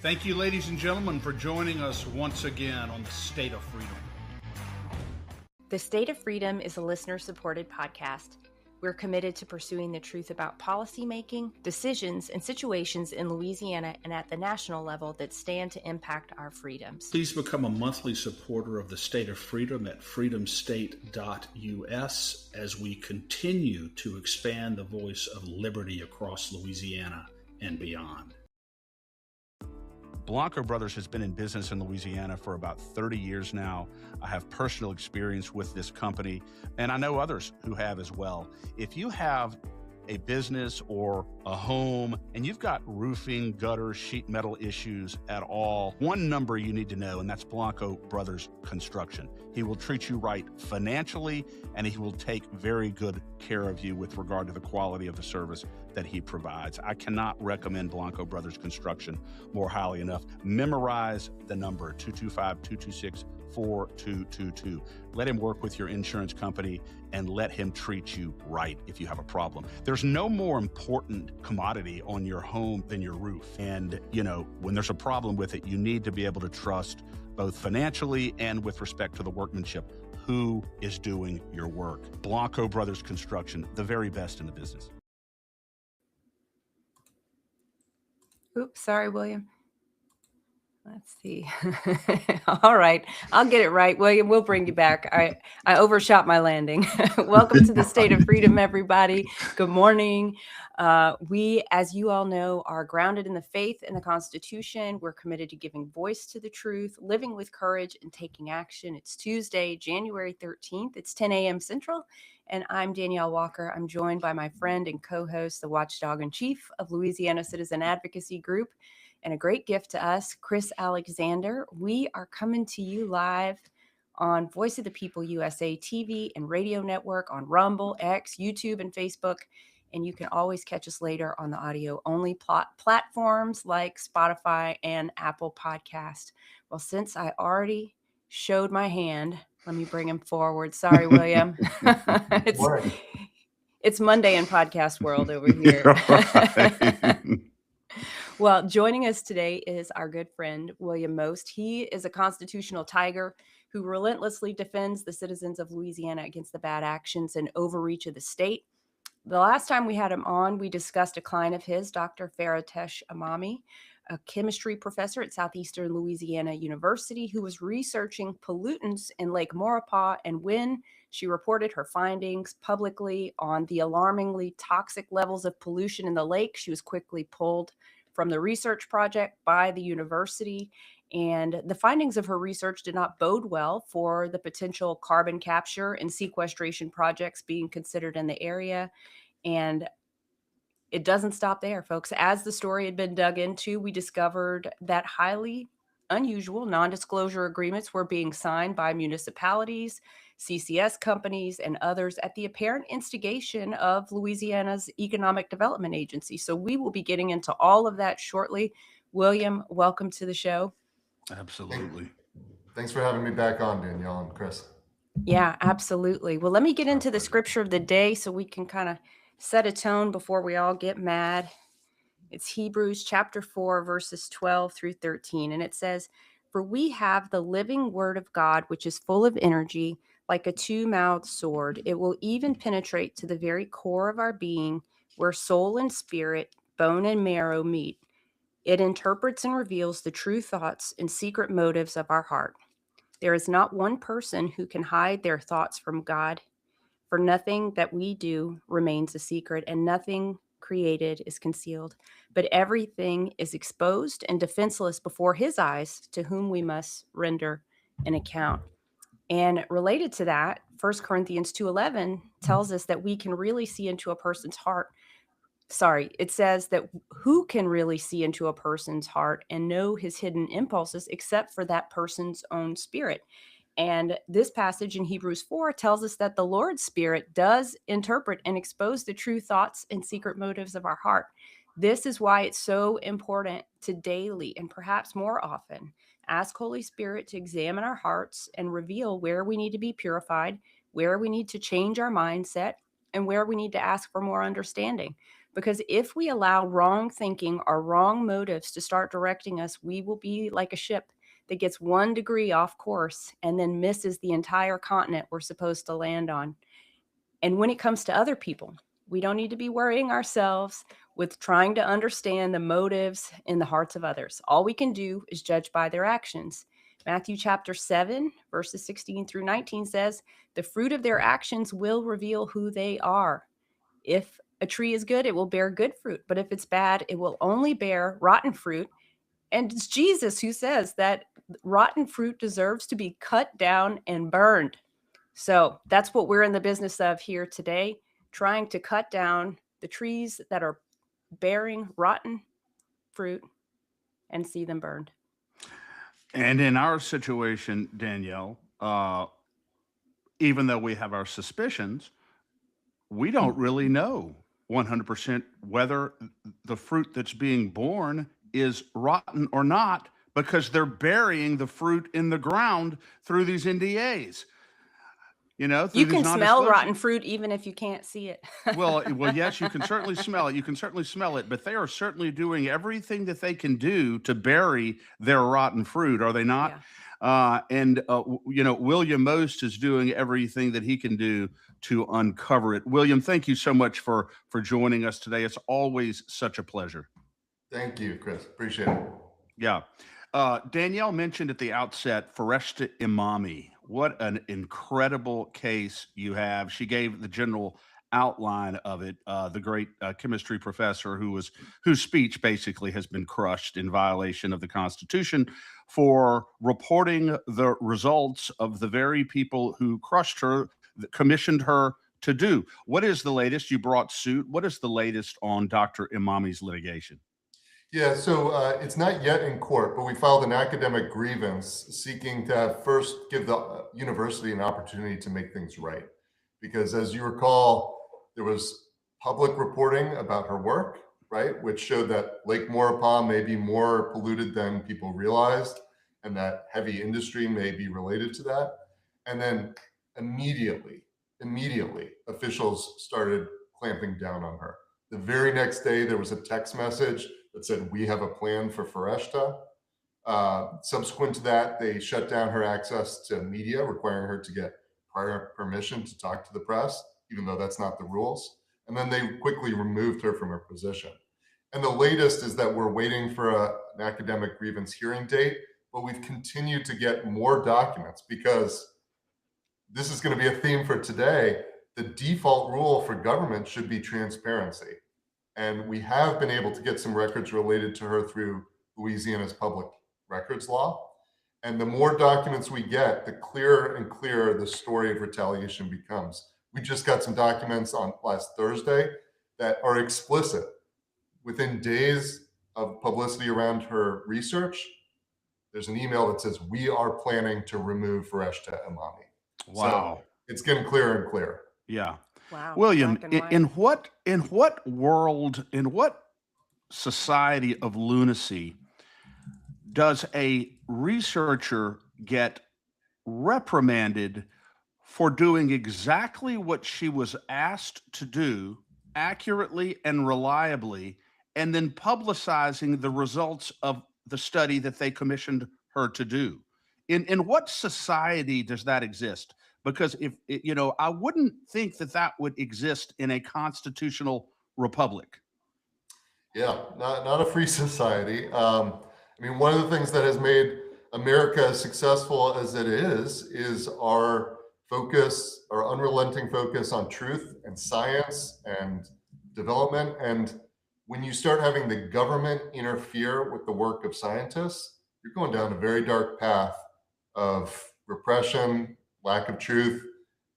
Thank you, ladies and gentlemen, for joining us once again on the State of Freedom. The State of Freedom is a listener-supported podcast. We're committed to pursuing the truth about policymaking, decisions, and situations in Louisiana and at the national level that stand to impact our freedoms. Please become a monthly supporter of the State of Freedom at freedomstate.us as we continue to expand the voice of liberty across Louisiana and beyond. Blanco Brothers has been in business in Louisiana for about 30 years now. I have personal experience with this company, and I know others who have as well. If you have a business or a home and you've got roofing, gutter, sheet metal issues at all, one number you need to know, and that's Blanco Brothers Construction. He will treat you right financially, and he will take very good care of you with regard to the quality of the service that he provides. I cannot recommend Blanco Brothers Construction more highly enough. Memorize the number 225-226-4222. Let him work with your insurance company and let him treat you right if you have a problem. There's no more important commodity on your home than your roof. And, when there's a problem with it, you need to be able to trust both financially and with respect to the workmanship who is doing your work. Blanco Brothers Construction, the very best in the business. Oops, sorry, William. Let's see. All right. I'll get it right. William, we'll bring you back. I overshot my landing. Welcome to the State of Freedom, everybody. Good morning. We, as you all know, are grounded in the faith and the Constitution. We're committed to giving voice to the truth, living with courage, and taking action. It's Tuesday, January 13th. It's 10 a.m. Central. And I'm Danielle Walker. I'm joined by my friend and co-host, the Watchdog in Chief of Louisiana Citizen Advocacy Group, and a great gift to us, Chris Alexander. We are coming to you live on Voice of the People USA TV and radio network, on Rumble, X, YouTube, and Facebook. And you can always catch us later on the audio-only platforms like Spotify and Apple Podcast. Well, since I already showed my hand, let me bring him forward. Sorry, William. It's Monday in podcast world over here. Well, joining us today is our good friend, William Most. He is a constitutional tiger who relentlessly defends the citizens of Louisiana against the bad actions and overreach of the state. The last time we had him on, we discussed a client of his, Dr. Faratesh Amami, a chemistry professor at Southeastern Louisiana University who was researching pollutants in Lake Maurepas, and when she reported her findings publicly on the alarmingly toxic levels of pollution in the lake, she was quickly pulled from the research project by the university. And the findings of her research did not bode well for the potential carbon capture and sequestration projects being considered in the area. And it doesn't stop there, folks. As the story had been dug into, we discovered that highly unusual non-disclosure agreements were being signed by municipalities, CCS companies, and others at the apparent instigation of Louisiana's Economic Development Agency. So we will be getting into all of that shortly. William, welcome to the show. Absolutely. Thanks for having me back on, Danielle and Chris. Yeah, absolutely. Well, let me get into the scripture of the day so we can kind of set a tone before we all get mad. It's Hebrews chapter 4, verses 12 through 13. And it says, "For we have the living word of God, which is full of energy, like a two-mouthed sword. It will even penetrate to the very core of our being, where soul and spirit, bone and marrow meet. It interprets and reveals the true thoughts and secret motives of our heart. There is not one person who can hide their thoughts from God. For nothing that we do remains a secret, and nothing created is concealed, but everything is exposed and defenseless before his eyes, to whom we must render an account." And related to that, 1 Corinthians 2:11 tells us that we can really see into a person's heart. It says that who can really see into a person's heart and know his hidden impulses except for that person's own spirit. And this passage in Hebrews 4 tells us that the Lord's Spirit does interpret and expose the true thoughts and secret motives of our heart. This is why it's so important to daily, and perhaps more often, ask Holy Spirit to examine our hearts and reveal where we need to be purified, where we need to change our mindset, and where we need to ask for more understanding. Because if we allow wrong thinking or wrong motives to start directing us, we will be like a ship that gets 1 degree off course and then misses the entire continent we're supposed to land on. And when it comes to other people, we don't need to be worrying ourselves with trying to understand the motives in the hearts of others. All we can do is judge by their actions. Matthew chapter 7, verses 16 through 19 says, the fruit of their actions will reveal who they are. If a tree is good, it will bear good fruit. But if it's bad, it will only bear rotten fruit. And it's Jesus who says that rotten fruit deserves to be cut down and burned. So that's what we're in the business of here today, trying to cut down the trees that are bearing rotten fruit and see them burned. And in our situation, Danielle, even though we have our suspicions, we don't really know 100% whether the fruit that's being born is rotten or not, because they're burying the fruit in the ground through these NDAs. You know, through You these can smell non-disclosure- rotten fruit even if you can't see it. well, yes, you can certainly smell it. You can certainly smell it, but they are certainly doing everything that they can do to bury their rotten fruit, are they not? Yeah. William Most is doing everything that he can do to uncover it. William, thank you so much for joining us today. It's always such a pleasure. Thank you, Chris. Appreciate it. Yeah. Danielle mentioned at the outset Foresta Imami. What an incredible case you have. She gave the general outline of it. The great chemistry professor whose speech basically has been crushed in violation of the Constitution for reporting the results of the very people who crushed her, commissioned her to do. What is the latest? You brought suit. What is the latest on Dr. Imami's litigation? Yeah, so it's not yet in court, but we filed an academic grievance seeking to first give the university an opportunity to make things right. Because as you recall, there was public reporting about her work, right, which showed that Lake Maurepas may be more polluted than people realized, and that heavy industry may be related to that. And then immediately, officials started clamping down on her. The very next day, there was a text message that said, we have a plan for Foresta. Subsequent to that, they shut down her access to media, requiring her to get prior permission to talk to the press, even though that's not the rules. And then they quickly removed her from her position. And the latest is that we're waiting for an academic grievance hearing date, but we've continued to get more documents because this is going to be a theme for today. The default rule for government should be transparency. And we have been able to get some records related to her through Louisiana's public records law. And the more documents we get, the clearer and clearer the story of retaliation becomes. We just got some documents on last Thursday that are explicit. Within days of publicity around her research, there's an email that says, we are planning to remove Foresta Imami. Wow. So it's getting clearer and clearer. Yeah. Wow. William, black and white. in what world, in what society of lunacy does a researcher get reprimanded for doing exactly what she was asked to do accurately and reliably, and then publicizing the results of the study that they commissioned her to do? In what society does that exist? Because I wouldn't think that would exist in a constitutional republic. Yeah, not a free society. One of the things that has made America as successful as it is our focus, our unrelenting focus on truth and science and development. And when you start having the government interfere with the work of scientists, you're going down a very dark path of repression, lack of truth,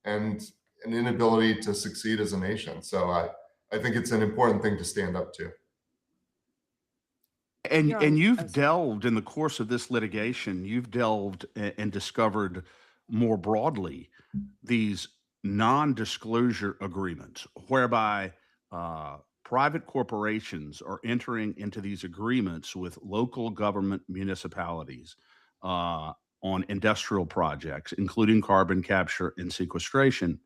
and an inability to succeed as a nation. So I think it's an important thing to stand up to. And you've delved in the course of this litigation, you've delved and discovered more broadly these non-disclosure agreements whereby private corporations are entering into these agreements with local government municipalities on industrial projects, including carbon capture and sequestration.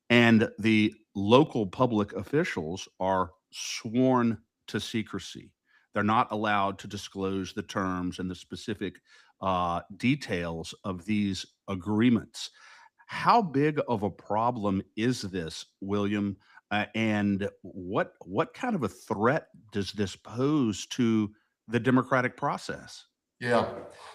And the local public officials are sworn to secrecy. They're not allowed to disclose the terms and the specific details of these agreements. How big of a problem is this, William? And what kind of a threat does this pose to the democratic process? Yeah.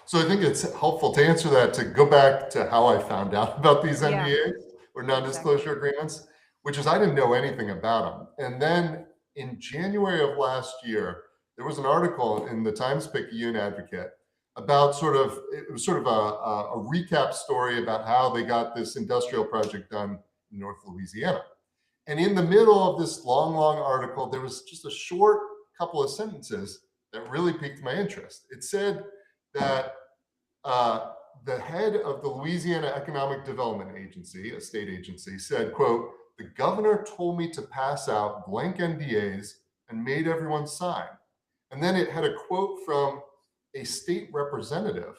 So I think it's helpful to answer that to go back to how I found out about these Yeah, NDAs or non-disclosure agreements, which is I didn't know anything about them. And then in January of last year, there was an article in the Times-Picayune Advocate about it was sort of a recap story about how they got this industrial project done in North Louisiana. And in the middle of this long, long article, there was just a short couple of sentences that really piqued my interest. It said that the head of the Louisiana Economic Development Agency, a state agency, said, quote, "The governor told me to pass out blank NDAs and made everyone sign." And then it had a quote from a state representative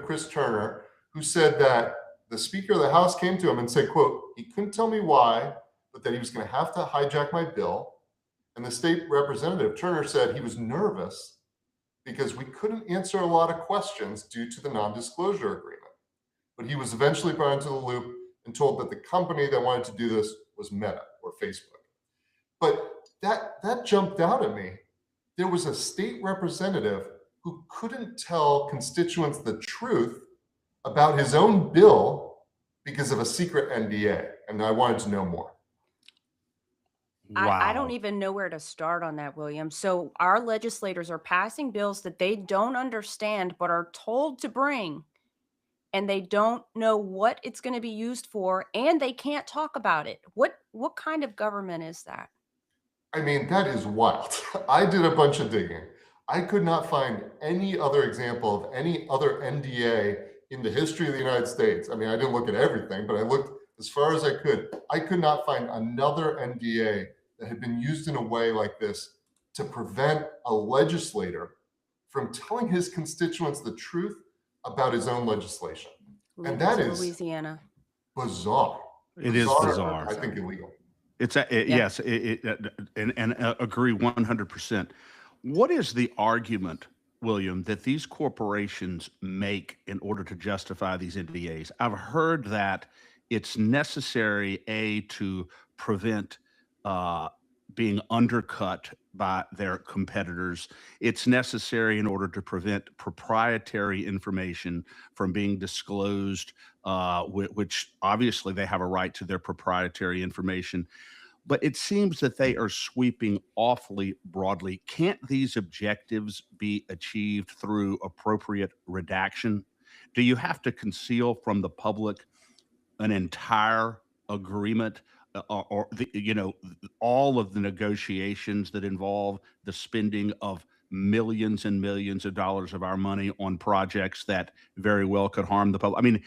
Chris Turner, who said that the Speaker of the House came to him and said, quote, "He couldn't tell me why, but that he was going to have to hijack my bill." And the state representative, Turner, said he was nervous because we couldn't answer a lot of questions due to the non-disclosure agreement. But he was eventually brought into the loop and told that the company that wanted to do this was Meta or Facebook. But that jumped out at me. There was a state representative who couldn't tell constituents the truth about his own bill because of a secret NDA. And I wanted to know more. Wow. I don't even know where to start on that, William. So our legislators are passing bills that they don't understand but are told to bring, and they don't know what it's going to be used for, and they can't talk about it. What kind of government is that? I mean, that is wild. I did a bunch of digging. I could not find any other example of any other NDA in the history of the United States. I mean, I didn't look at everything, but I looked as far as I could. I could not find another NDA that had been used in a way like this to prevent a legislator from telling his constituents the truth about his own legislation. And that is Louisiana. Bizarre. It is bizarre. I think illegal. Yes, and agree 100%. What is the argument, William, that these corporations make in order to justify these NDAs? I've heard that it's necessary, to prevent being undercut by their competitors. It's necessary in order to prevent proprietary information from being disclosed, which obviously they have a right to their proprietary information. But it seems that they are sweeping awfully broadly. Can't these objectives be achieved through appropriate redaction? Do you have to conceal from the public an entire agreement, or all of the negotiations that involve the spending of millions and millions of dollars of our money on projects that very well could harm the public? I mean,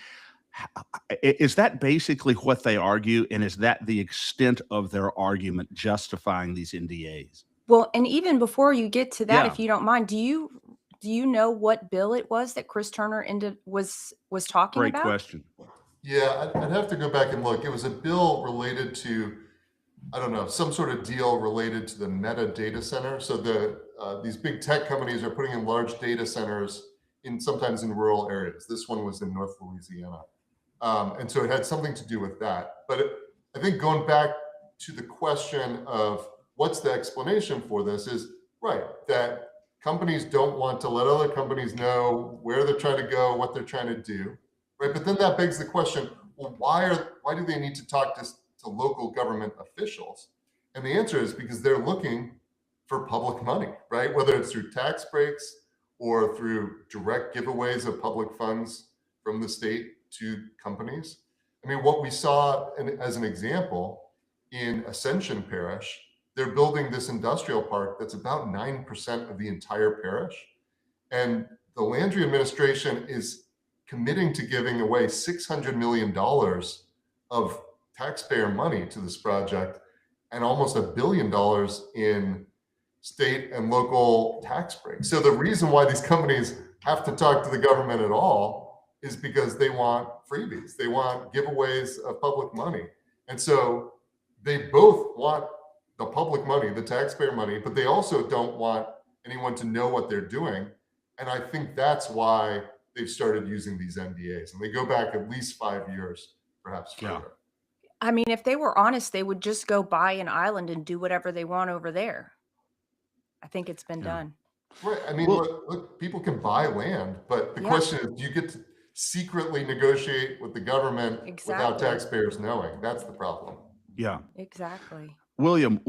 is that basically what they argue, and is that the extent of their argument justifying these NDAs? Well, and even before you get to that, Yeah. if you don't mind, do you know what bill it was that Chris Turner was talking Great about? question. Yeah, I'd have to go back and look. It was a bill related to, I don't know, some sort of deal related to the Meta data center. So these big tech companies are putting in large data centers sometimes in rural areas. This one was in North Louisiana. And so it had something to do with that. But I think going back to the question of what's the explanation for this is, right, that companies don't want to let other companies know where they're trying to go, what they're trying to do, right? But then that begs the question, well, why do they need to talk to local government officials? And the answer is because they're looking for public money, right? Whether it's through tax breaks or through direct giveaways of public funds from the state to companies. I mean, what we saw as an example in Ascension Parish, they're building this industrial park that's about 9% of the entire parish. And the Landry administration is committing to giving away $600 million of taxpayer money to this project and almost $1 billion in state and local tax breaks. So the reason why these companies have to talk to the government at all is because they want freebies. They want giveaways of public money. And so they both want the public money, the taxpayer money, but they also don't want anyone to know what they're doing. And I think that's why they've started using these NDAs, and they go back at least 5 years, perhaps Yeah. further. I mean, if they were honest, they would just go buy an island and do whatever they want over there. I think it's been Yeah. done. Right. I mean, Well- look, people can buy land, but the Yeah. question is, do you get to secretly negotiate with the government without Exactly. taxpayers knowing? That's the problem. Yeah. Exactly. William,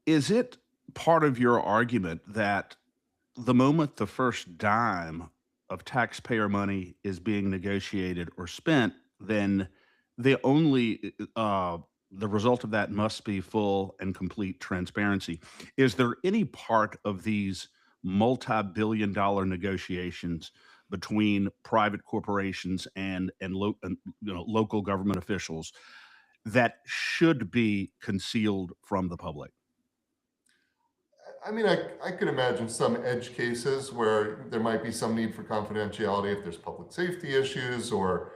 is it part of your argument that the moment the first dime of taxpayer money is being negotiated or spent, then the result of that must be full and complete transparency? Is there any part of these multi-billion-dollar negotiations between private corporations and local government officials that should be concealed from the public? I mean, I could imagine some edge cases where there might be some need for confidentiality if there's public safety issues or,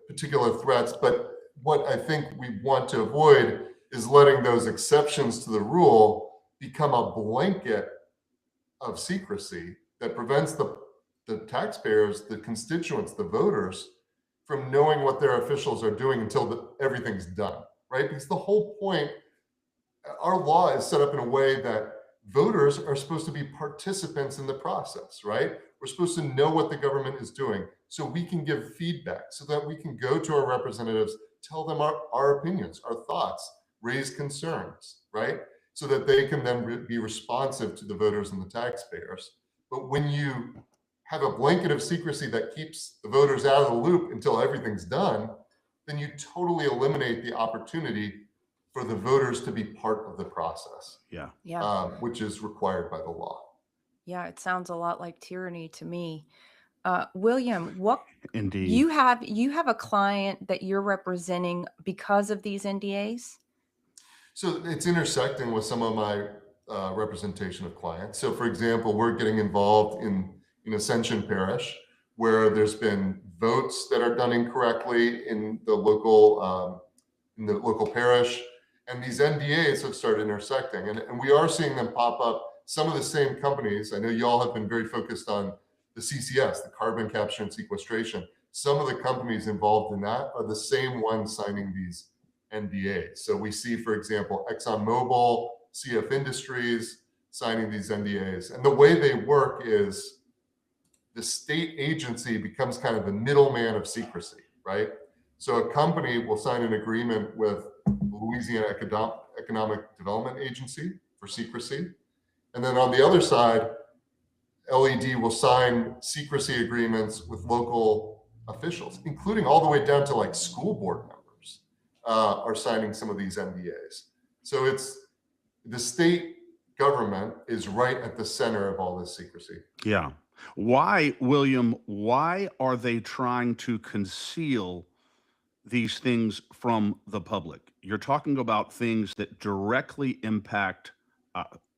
particular threats. But what I think we want to avoid is letting those exceptions to the rule become a blanket of secrecy that prevents the taxpayers, the constituents, the voters from knowing what their officials are doing until everything's done, right? Because the whole point, our law is set up in a way that voters are supposed to be participants in the process, right? We're supposed to know what the government is doing so we can give feedback, so that we can go to our representatives, tell them our opinions, our thoughts, raise concerns, right? So that they can then be responsive to the voters and the taxpayers. But when you have a blanket of secrecy that keeps the voters out of the loop until everything's done, then you totally eliminate the opportunity for the voters to be part of the process. Yeah. Yeah. Which is required by the law. Yeah. It sounds a lot like tyranny to me. William, what Indeed. you have a client that you're representing because of these NDAs? So it's intersecting with some of my representation of clients. So, for example, we're getting involved in Ascension Parish, where there's been votes that are done incorrectly in the local parish, and these NDAs have started intersecting, and we are seeing them pop up. Some of the same companies. I know y'all have been very focused on the CCS, the carbon capture and sequestration. Some of the companies involved in that are the same ones signing these NDAs. So we see, for example, ExxonMobil, CF Industries signing these NDAs. And the way they work is the state agency becomes kind of the middleman of secrecy, right? So a company will sign an agreement with the Louisiana Economic Development Agency for secrecy. And then on the other side, LED will sign secrecy agreements with local officials, including all the way down to like school board members are signing some of these NDAs. So it's the state government is right at the center of all this secrecy. Yeah. Why, William, why are they trying to conceal these things from the public? You're talking about things that directly impact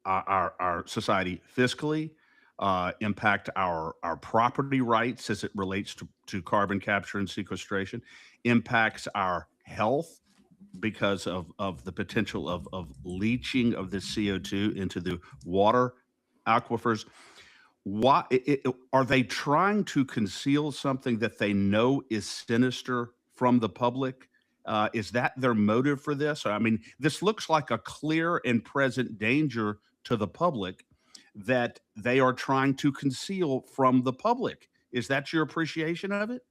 our society fiscally, impact our property rights as it relates to carbon capture and sequestration, impacts our health because of the potential of leaching of the CO2 into the water aquifers. Why are they trying to conceal something that they know is sinister from the public? Is that their motive for this? I mean, this looks like a clear and present danger to the public that they are trying to conceal from the public. Is that your appreciation of it?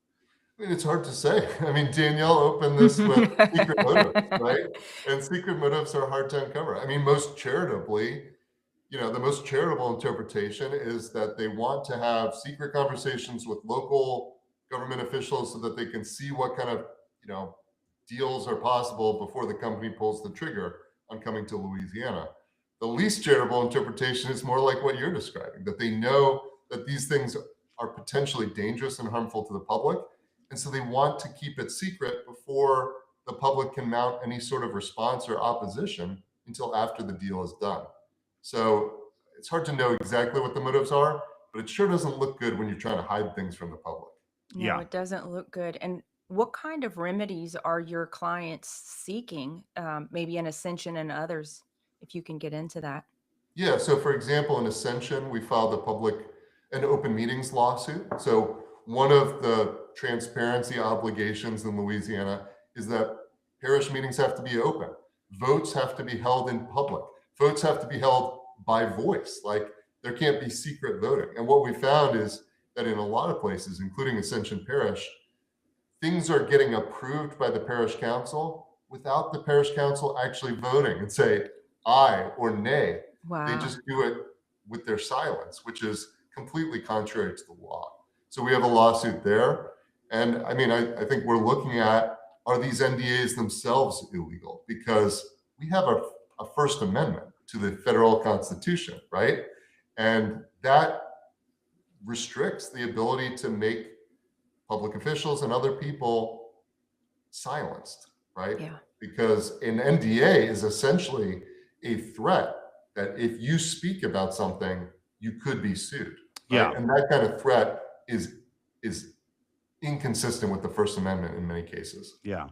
I mean, it's hard to say. I mean, Danielle opened this with secret motives, right? And secret motives are hard to uncover. I mean, most charitably, the most charitable interpretation is that they want to have secret conversations with local government officials so that they can see what kind of, deals are possible before the company pulls the trigger on coming to Louisiana. The least charitable interpretation is more like what you're describing, that they know that these things are potentially dangerous and harmful to the public. And so they want to keep it secret before the public can mount any sort of response or opposition until after the deal is done. So it's hard to know exactly what the motives are, but it sure doesn't look good when you're trying to hide things from the public. No, Yeah. it doesn't look good. And what kind of remedies are your clients seeking? Maybe in Ascension and others, if you can get into that. Yeah, so for example, in Ascension, we filed an open meetings lawsuit. So one of the transparency obligations in Louisiana is that parish meetings have to be open. Votes have to be held in public. Votes have to be held by voice. Like there can't be secret voting. And what we found is that in a lot of places, including Ascension Parish, things are getting approved by the parish council without the parish council actually voting and say aye or nay. They Wow. just do it with their silence, which is completely contrary to the law. So we have a lawsuit there. And I mean, I think we're looking at, are these NDAs themselves illegal? Because we have a First Amendment to the federal Constitution, right? And that restricts the ability to make public officials and other people silenced, right? Yeah. Because an NDA is essentially a threat that if you speak about something, you could be sued. Right? Yeah. And that kind of threat is inconsistent with the First Amendment in many cases. Yeah.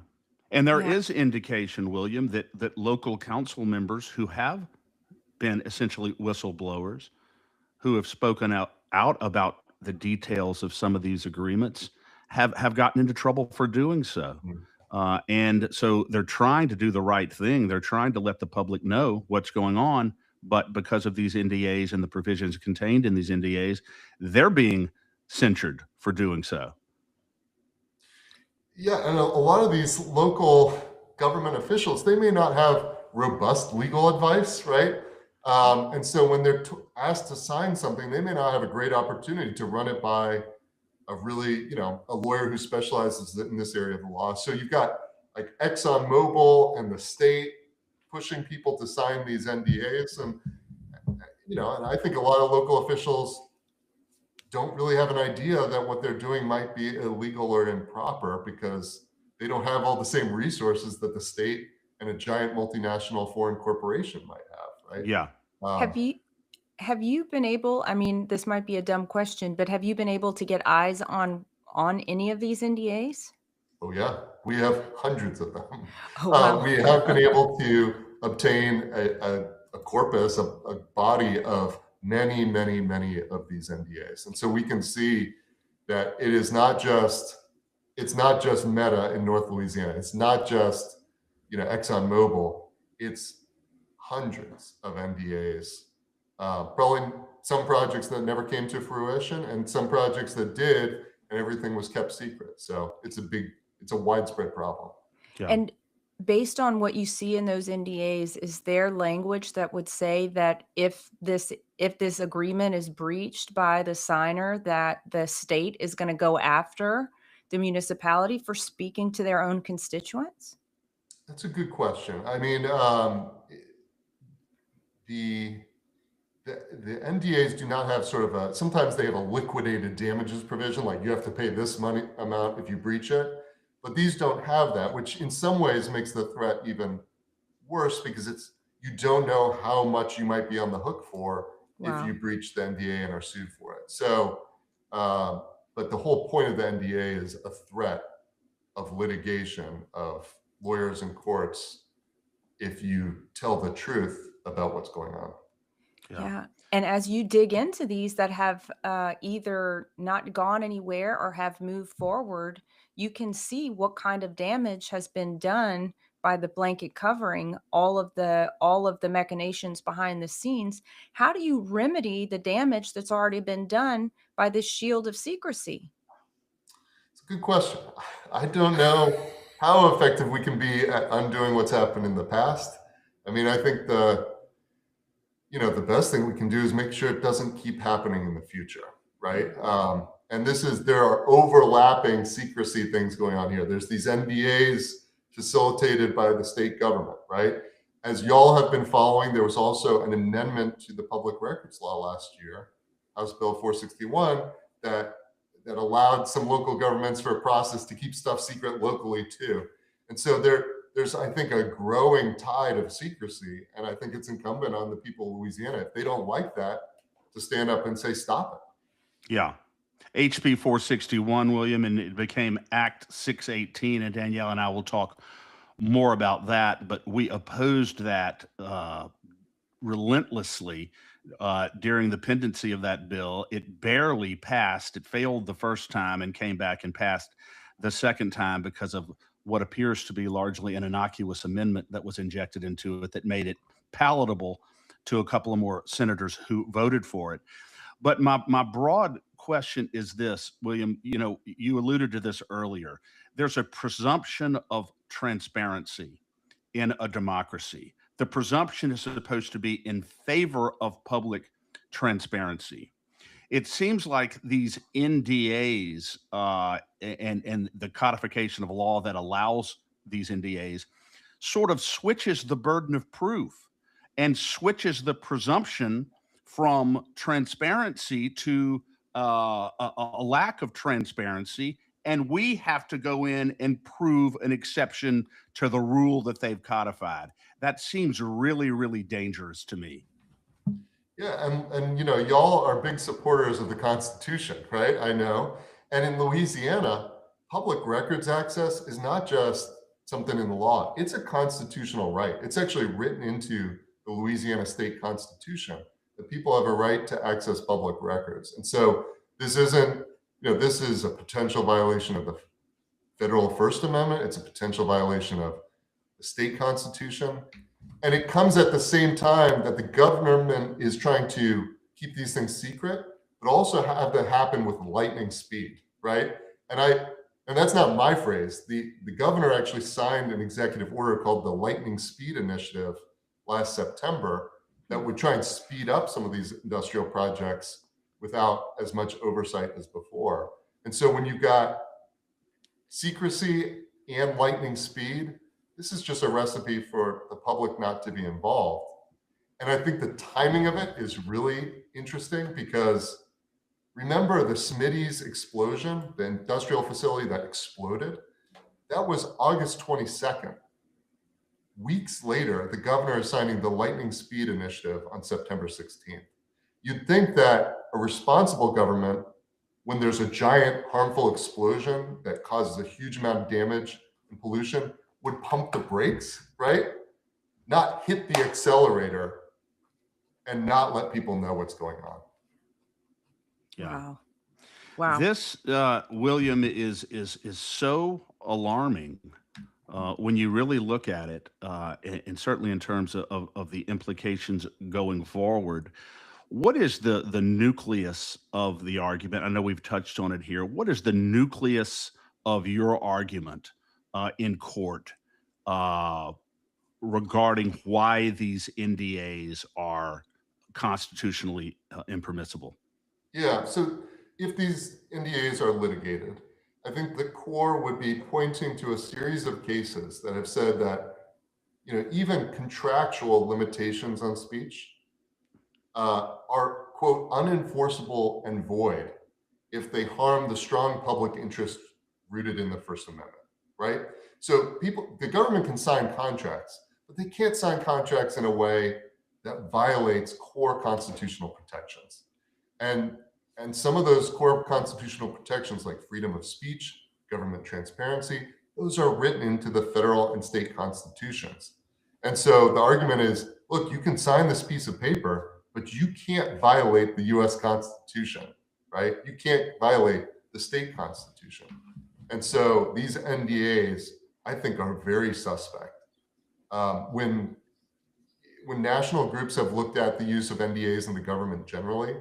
And there Yeah. is indication, William, that local council members who have been essentially whistleblowers, who have spoken out about the details of some of these agreements, have gotten into trouble for doing so. Mhm. And so they're trying to do the right thing. They're trying to let the public know what's going on. But because of these NDAs and the provisions contained in these NDAs, they're being censured for doing so. Yeah, and a lot of these local government officials, they may not have robust legal advice, right? And so when they're asked to sign something, they may not have a great opportunity to run it by a really, a lawyer who specializes in this area of the law. So you've got like ExxonMobil and the state pushing people to sign these NDAs. And, and I think a lot of local officials don't really have an idea that what they're doing might be illegal or improper because they don't have all the same resources that the state and a giant multinational foreign corporation might have, right? Yeah. Have you been able, I mean, this might be a dumb question, but have you been able to get eyes on any of these NDAs? Oh yeah, we have hundreds of them. Oh, wow. We have been able to obtain a corpus, a body of many, many, many of these NDAs, and so we can see that it's not just Meta in North Louisiana. It's not just ExxonMobil. It's hundreds of NDAs. Probably some projects that never came to fruition, and some projects that did, and everything was kept secret. So it's a widespread problem. Yeah. And based on what you see in those NDAs, is there language that would say that if this agreement is breached by the signer, that the state is going to go after the municipality for speaking to their own constituents? That's a good question. I mean, the NDAs do not have sort of sometimes they have a liquidated damages provision, like you have to pay this money amount if you breach it. But these don't have that, which in some ways makes the threat even worse because you don't know how much you might be on the hook for Wow. if you breach the NDA and are sued for it. So, but the whole point of the NDA is a threat of litigation, of lawyers and courts, if you tell the truth about what's going on. Yeah. And as you dig into these that have either not gone anywhere or have moved forward, you can see what kind of damage has been done by the blanket covering all of the machinations behind the scenes. How do you remedy the damage that's already been done by this shield of secrecy? It's a good question. I don't know how effective we can be at undoing what's happened in the past. I mean, I think the best thing we can do is make sure it doesn't keep happening in the future, right? And there are overlapping secrecy things going on here. There's these NDAs facilitated by the state government, right? As y'all have been following, there was also an amendment to the public records law last year, House Bill 461, that allowed some local governments for a process to keep stuff secret locally too. And so there's, I think, a growing tide of secrecy. And I think it's incumbent on the people of Louisiana, if they don't like that, to stand up and say, stop it. Yeah. HB 461, William, and it became Act 618. And Danielle and I will talk more about that, but we opposed that relentlessly during the pendency of that bill. It barely passed. It failed the first time and came back and passed the second time because of what appears to be largely an innocuous amendment that was injected into it that made it palatable to a couple of more senators who voted for it. But my broad question is this, William, you alluded to this earlier. There's a presumption of transparency in a democracy. The presumption is supposed to be in favor of public transparency. It seems like these NDAs and the codification of law that allows these NDAs sort of switches the burden of proof and switches the presumption from transparency to a lack of transparency. And we have to go in and prove an exception to the rule that they've codified. That seems really, really dangerous to me. Yeah, and y'all are big supporters of the Constitution, right? I know. And in Louisiana, public records access is not just something in the law, it's a constitutional right. It's actually written into the Louisiana state constitution that people have a right to access public records. And so this isn't, this is a potential violation of the federal First Amendment. It's a potential violation of the state constitution. And it comes at the same time that the government is trying to keep these things secret, but also have that happen with lightning speed, right? And that's not my phrase. The governor actually signed an executive order called the Lightning Speed Initiative last September that would try and speed up some of these industrial projects without as much oversight as before. And so when you've got secrecy and lightning speed, this is just a recipe for the public not to be involved. And I think the timing of it is really interesting because remember the Smitty's explosion, the industrial facility that exploded? That was August 22nd. Weeks later, the governor is signing the Lightning Speed Initiative on September 16th. You'd think that a responsible government, when there's a giant harmful explosion that causes a huge amount of damage and pollution, would pump the brakes, right? Not hit the accelerator and not let people know what's going on. Yeah. Wow. This, William, is so alarming when you really look at it, and certainly in terms of the implications going forward. What is the nucleus of the argument? I know we've touched on it here. What is the nucleus of your argument in court regarding why these NDAs are constitutionally impermissible? Yeah, so if these NDAs are litigated, I think the core would be pointing to a series of cases that have said that, even contractual limitations on speech are, quote, unenforceable and void if they harm the strong public interest rooted in the First Amendment, right? So the government can sign contracts, but they can't sign contracts in a way that violates core constitutional protections. And some of those core constitutional protections, like freedom of speech, government transparency, those are written into the federal and state constitutions. And so the argument is, look, you can sign this piece of paper, but you can't violate the US Constitution, right? You can't violate the state constitution. And so these NDAs, I think, are very suspect. When national groups have looked at the use of NDAs in the government generally,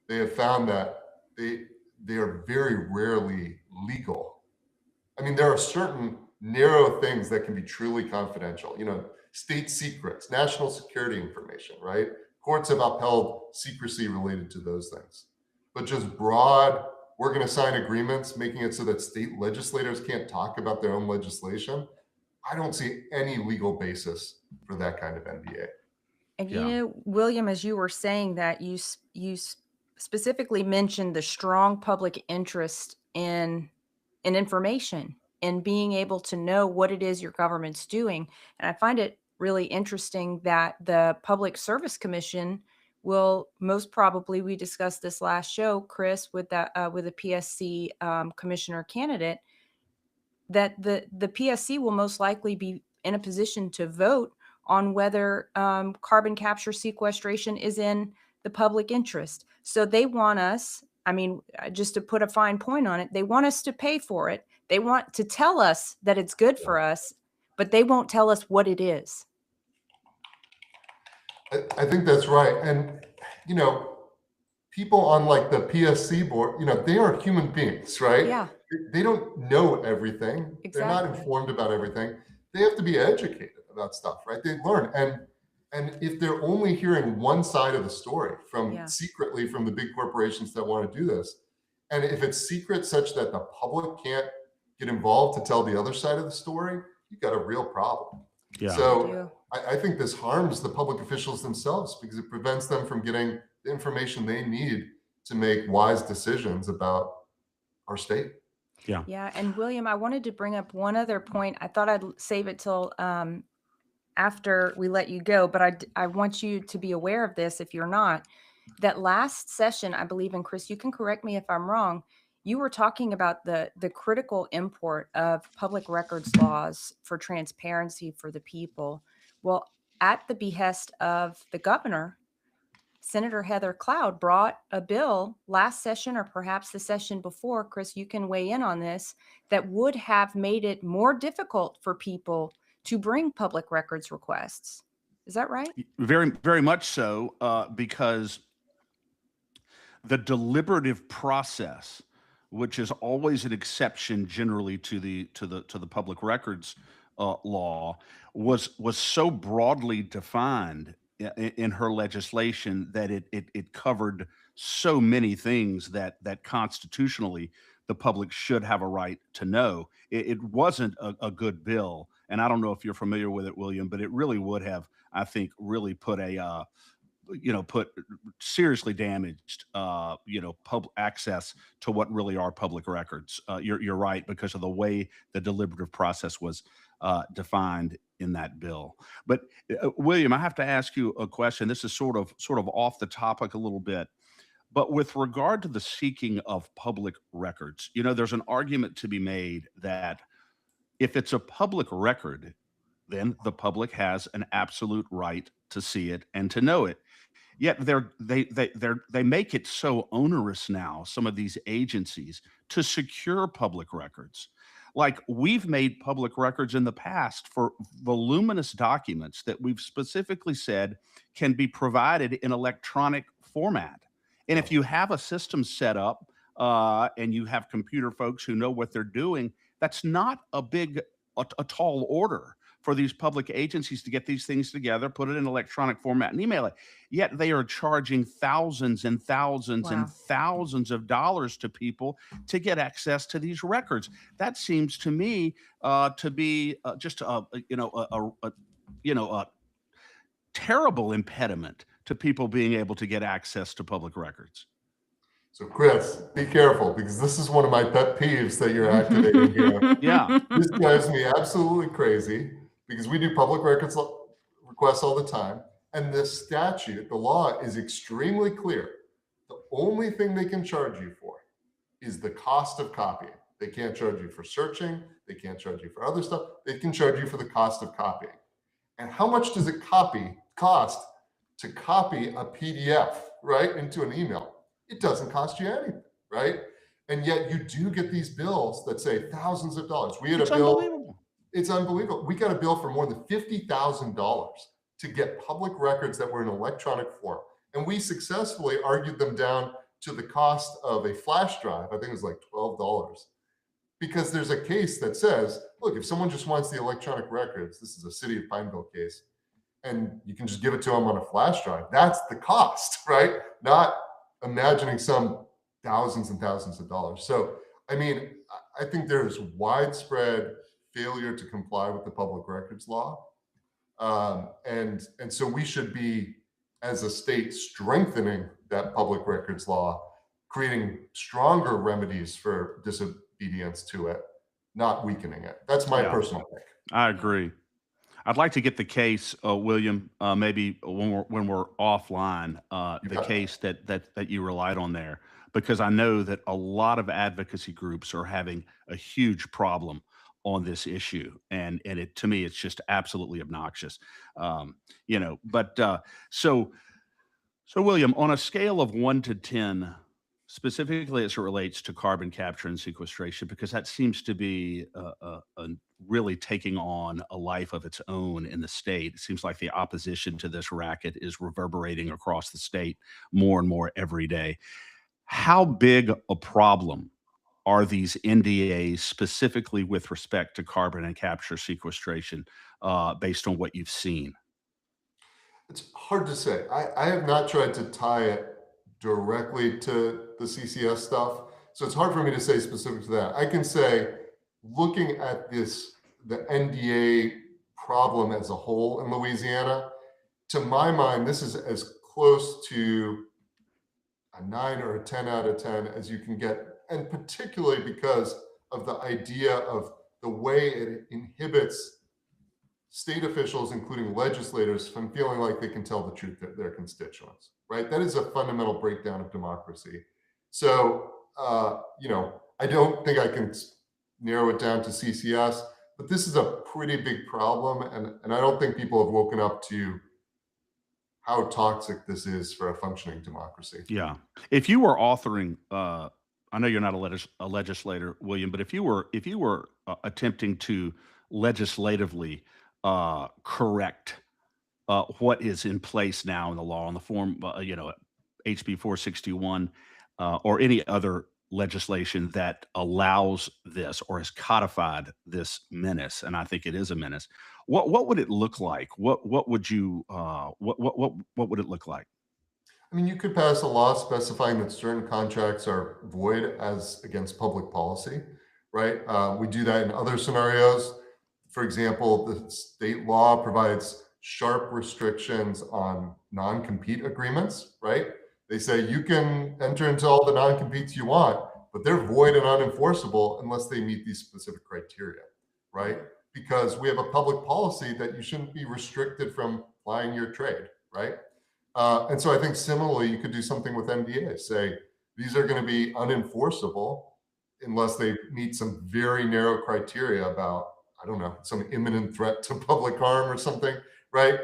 they have found that they are very rarely legal. I mean, there are certain narrow things that can be truly confidential, state secrets, national security information, right? Courts have upheld secrecy related to those things. But just broad, we're going to sign agreements, making it so that state legislators can't talk about their own legislation. I don't see any legal basis for that kind of NDA. And William, as you were saying that, you specifically mentioned the strong public interest in information and being able to know what it is your government's doing. And I find it really interesting that the Public Service Commission will most probably, we discussed this last show, Chris, with a PSC commissioner candidate, that the PSC will most likely be in a position to vote on whether carbon capture sequestration is in the public interest. So they want us, I mean, just to put a fine point on it, they want us to pay for it. They want to tell us that it's good for us, but they won't tell us what it is. I think that's right. And, you know, people on like the PSC board, you know, they are human beings, right? Yeah. They don't know everything. Exactly. They're not informed about everything. They have to be educated about stuff, right? They learn. And if they're only hearing one side of the story from secretly from the big corporations that want to do this, and if it's secret such that the public can't get involved to tell the other side of the story, you've got a real problem. Yeah. So I think this harms the public officials themselves because it prevents them from getting the information they need to make wise decisions about our state. Yeah. Yeah. And William, I wanted to bring up one other point. I thought I'd save it till after we let you go, but I want you to be aware of this if you're not. That last session, I believe, and Chris, you can correct me if I'm wrong, you were talking about the critical import of public records laws for transparency for the people. Well, at the behest of the governor, Senator Heather Cloud brought a bill last session, or perhaps the session before, Chris, you can weigh in on this, that would have made it more difficult for people to bring public records requests. Is that right? Very, very much so, because the deliberative process, which is always an exception generally to the public records law, was so broadly defined in her legislation that it covered so many things that constitutionally the public should have a right to know. It wasn't a good bill, and I don't know if you're familiar with it, William, but it really would have, I think, really put seriously damaged, public access to what really are public records. You're right, because of the way the deliberative process was defined in that bill. But William, I have to ask you a question. This is sort of off the topic a little bit, but with regard to the seeking of public records, there's an argument to be made that if it's a public record, then the public has an absolute right to see it and to know it. Yet they make it so onerous now, some of these agencies, to secure public records. Like, we've made public records in the past for voluminous documents that we've specifically said can be provided in electronic format. And if you have a system set up and you have computer folks who know what they're doing, that's not a tall order for these public agencies to get these things together, put it in electronic format and email it. Yet they are charging thousands and thousands and thousands of dollars to people to get access to these records. That seems to me to be just a terrible impediment to people being able to get access to public records. So Chris, be careful, because this is one of my pet peeves that you're activating here. Yeah. This drives me absolutely crazy, because we do public records requests all the time. And the statute, the law is extremely clear. The only thing they can charge you for is the cost of copying. They can't charge you for searching. They can't charge you for other stuff. They can charge you for the cost of copying. And how much does it cost to copy a PDF, right, into an email? It doesn't cost you anything, right? And yet you do get these bills that say thousands of dollars. We had a bill. It's unbelievable. We got a bill for more than $50,000 to get public records that were in electronic form. And we successfully argued them down to the cost of a flash drive. I think it was like $12. Because there's a case that says, look, if someone just wants the electronic records, this is a City of Pineville case, and you can just give it to them on a flash drive, that's the cost, right? Not imagining some thousands and thousands of dollars. So, I mean, I think there's widespread failure to comply with the public records law. And so we should be, as a state, strengthening that public records law, creating stronger remedies for disobedience to it, not weakening it. That's my personal pick. I agree. I'd like to get the case, William, maybe when we're offline, the Yeah. case that you relied on there, because I know that a lot of advocacy groups are having a huge problem on this issue, and it to me it's just absolutely obnoxious, But so so, William, on a scale of 1 to 10, specifically as it relates to carbon capture and sequestration, because that seems to be really taking on a life of its own in the state. It seems like the opposition to this racket is reverberating across the state more and more every day. How big a problem are these NDAs specifically with respect to carbon and capture sequestration, based on what you've seen? It's hard to say. I have not tried to tie it directly to the CCS stuff. So it's hard for me to say specific to that. I can say, looking at the NDA problem as a whole in Louisiana, to my mind, this is as close to a 9 or a 10 out of 10 as you can get. And particularly because of the idea of the way it inhibits state officials, including legislators, from feeling like they can tell the truth to their constituents, right? That is a fundamental breakdown of democracy. So, I don't think I can narrow it down to CCS, but this is a pretty big problem. And I don't think people have woken up to how toxic this is for a functioning democracy. Yeah. If you were authoring, I know you're not a legislator, William, but if you were attempting to legislatively correct what is in place now in the law in the form, HB 461, or any other legislation that allows this or has codified this menace, and I think it is a menace. What would it look like? What would you what would it look like? I mean, you could pass a law specifying that certain contracts are void as against public policy, right? We do that in other scenarios. For example, the state law provides sharp restrictions on non-compete agreements, right? They say you can enter into all the non-competes you want, but they're void and unenforceable unless they meet these specific criteria, right? Because we have a public policy that you shouldn't be restricted from plying your trade, right? And so I think similarly, you could do something with NDAs. Say these are going to be unenforceable unless they meet some very narrow criteria about, I don't know, some imminent threat to public harm or something, right?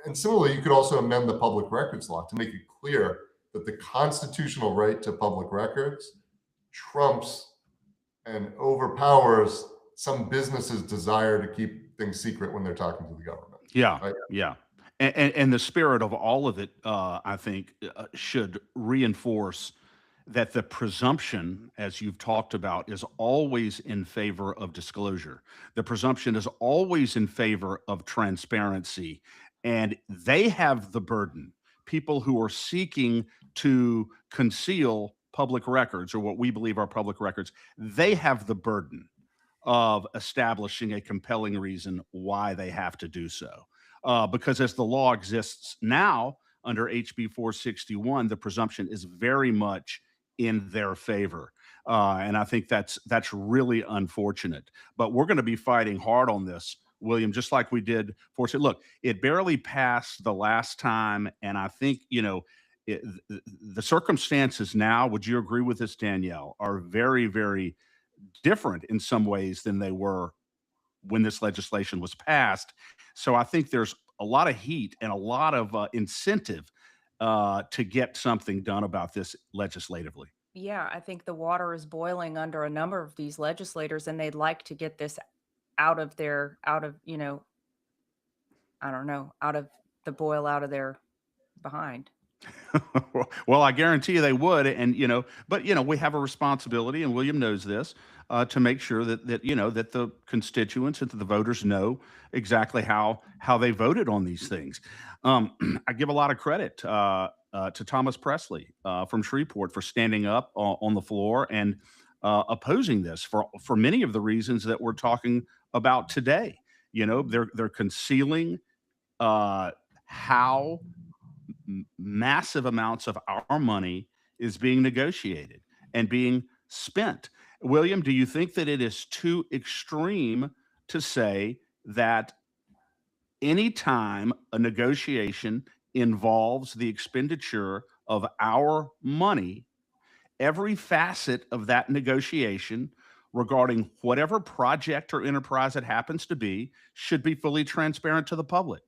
And similarly, you could also amend the public records law to make it clear that the constitutional right to public records trumps and overpowers some businesses' desire to keep things secret when they're talking to the government. Yeah, Right? yeah. And the spirit of all of it, I think, should reinforce that the presumption, as you've talked about, is always in favor of disclosure. The presumption is always in favor of transparency, and they have the burden. People who are seeking to conceal public records, or what we believe are public records, they have the burden of establishing a compelling reason why they have to do so. Because as the law exists now under HB 461, the presumption is very much in their favor. And I think that's really unfortunate. But we're going to be fighting hard on this, William, just like we did for it. Look, it barely passed the last time, and I think the circumstances now. Would you agree with this, Danielle? Are very, very different in some ways than they were when this legislation was passed. So I think there's a lot of heat and a lot of incentive to get something done about this legislatively. Yeah, I think the water is boiling under a number of these legislators, and they'd like to get this out of, I don't know, out of the boil out of their behind. Well, I guarantee you they would, and but we have a responsibility, and William knows this, to make sure that the constituents and that the voters know exactly how they voted on these things. I give a lot of credit to Thomas Presley from Shreveport for standing up on the floor and opposing this for many of the reasons that we're talking about today. They're concealing how massive amounts of our money is being negotiated and being spent. William, do you think that it is too extreme to say that anytime a negotiation involves the expenditure of our money, every facet of that negotiation regarding whatever project or enterprise it happens to be should be fully transparent to the public.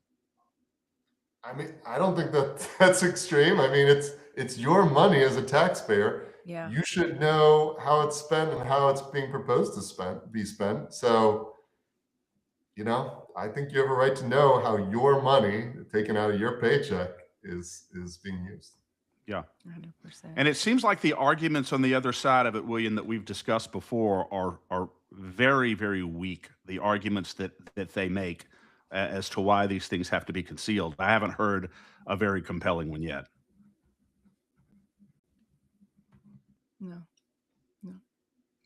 I mean, I don't think that that's extreme. I mean, it's your money as a taxpayer. Yeah. You should know how it's spent and how it's being proposed to be spent. So, I think you have a right to know how your money taken out of your paycheck is being used. Yeah. 100%. And it seems like the arguments on the other side of it, William, that we've discussed before are very, very weak. The arguments that they make as to why these things have to be concealed. I haven't heard a very compelling one yet. No.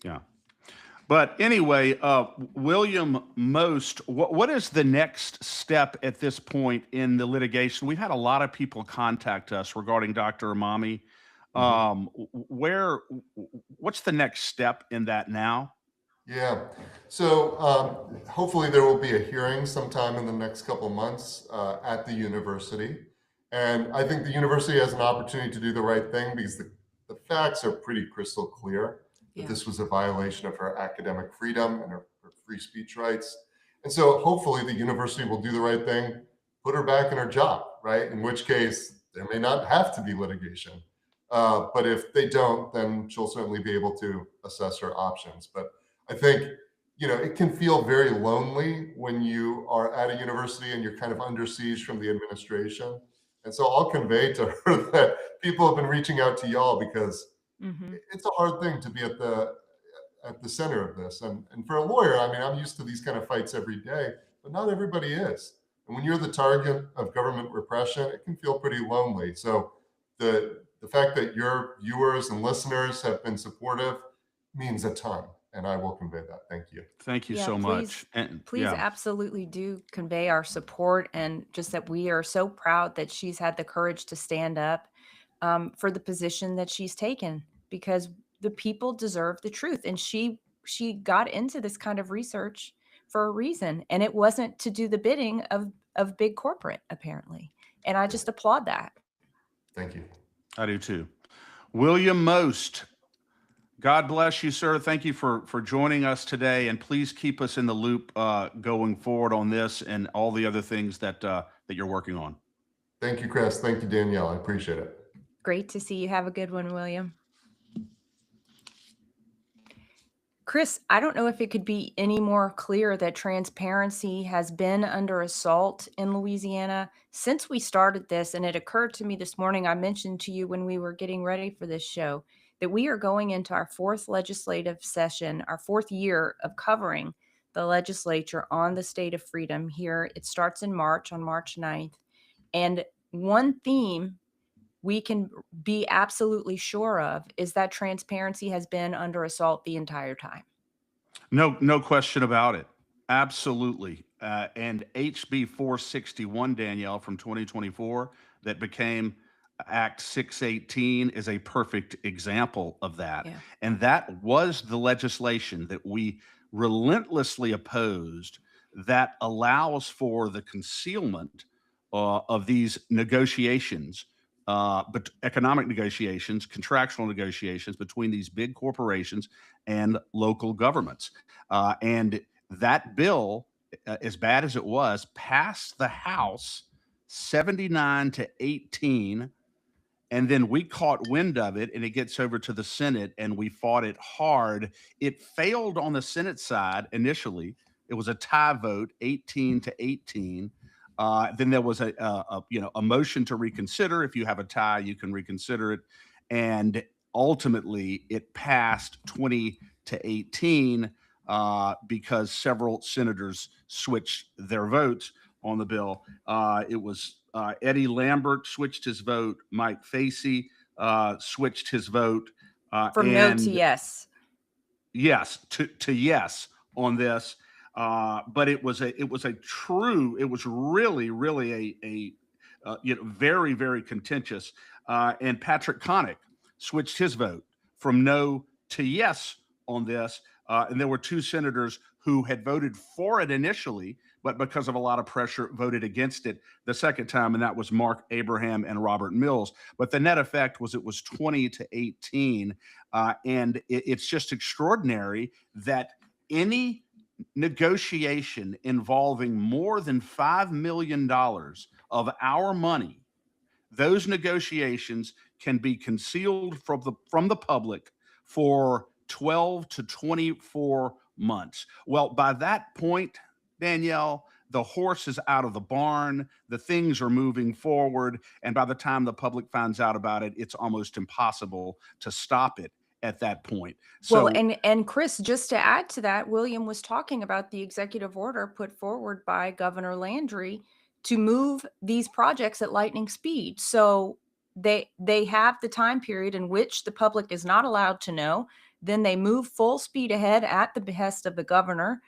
Yeah. But anyway, William Most, what is the next step at this point in the litigation? We've had a lot of people contact us regarding Dr. Imami. What's the next step in that now? Yeah. So hopefully there will be a hearing sometime in the next couple of months at the university. And I think the university has an opportunity to do the right thing because the facts are pretty crystal clear that this was a violation of her academic freedom and her free speech rights. And so hopefully the university will do the right thing, put her back in her job, right? In which case there may not have to be litigation. But if they don't, then she'll certainly be able to assess her options. But I think, it can feel very lonely when you are at a university and you're kind of under siege from the administration. And so I'll convey to her that people have been reaching out to y'all because it's a hard thing to be at the center of this. And for a lawyer, I mean, I'm used to these kind of fights every day, but not everybody is. And when you're the target of government repression, it can feel pretty lonely. So the fact that your viewers and listeners have been supportive means a ton. And I will convey that. Thank you. Thank you so much. Please absolutely do convey our support, and just that we are so proud that she's had the courage to stand up for the position that she's taken, because the people deserve the truth. And she got into this kind of research for a reason, and it wasn't to do the bidding of big corporate, apparently. And I just applaud that. Thank you. I do too. William Most, God bless you, sir. Thank you for joining us today, and please keep us in the loop going forward on this and all the other things that you're working on. Thank you, Chris. Thank you, Danielle. I appreciate it. Great to see you. Have a good one, William. Chris, I don't know if it could be any more clear that transparency has been under assault in Louisiana since we started this. And it occurred to me this morning, I mentioned to you when we were getting ready for this show, that we are going into our fourth legislative session, our fourth year of covering the legislature on the State of Freedom here. It starts in March, on March 9th. And one theme we can be absolutely sure of is that transparency has been under assault the entire time. No question about it. Absolutely. And HB 461, Danielle, from 2024, that became Act 618, is a perfect example of that. Yeah. And that was the legislation that we relentlessly opposed that allows for the concealment of these negotiations, but economic negotiations, contractual negotiations between these big corporations and local governments. And that bill, as bad as it was, passed the House 79-18. And then we caught wind of it, and it gets over to the Senate, and we fought it hard. It failed on the Senate side initially. It was a tie vote, 18-18. Then there was a motion to reconsider. If you have a tie, you can reconsider it. And ultimately, it passed 20-18 because several senators switched their votes on the bill. It was Eddie Lambert switched his vote. Mike Facey switched his vote From no to yes. Yes, to yes on this. But it was really a very, very contentious. And Patrick Connick switched his vote from no to yes on this. And there were two senators who had voted for it initially, but because of a lot of pressure, voted against it the second time. And that was Mark Abraham and Robert Mills. But the net effect was it was 20-18. It's just extraordinary that any negotiation involving more than $5 million of our money, those negotiations can be concealed from the public for 12 to 24 months. Well, by that point, Danielle, the horse is out of the barn, the things are moving forward, and by the time the public finds out about it, it's almost impossible to stop it at that point. Well, So and Chris, just to add to that, William was talking about the executive order put forward by Governor Landry to move these projects at lightning speed. So they have the time period in which the public is not allowed to know. Then they move full speed ahead at the behest of the governor.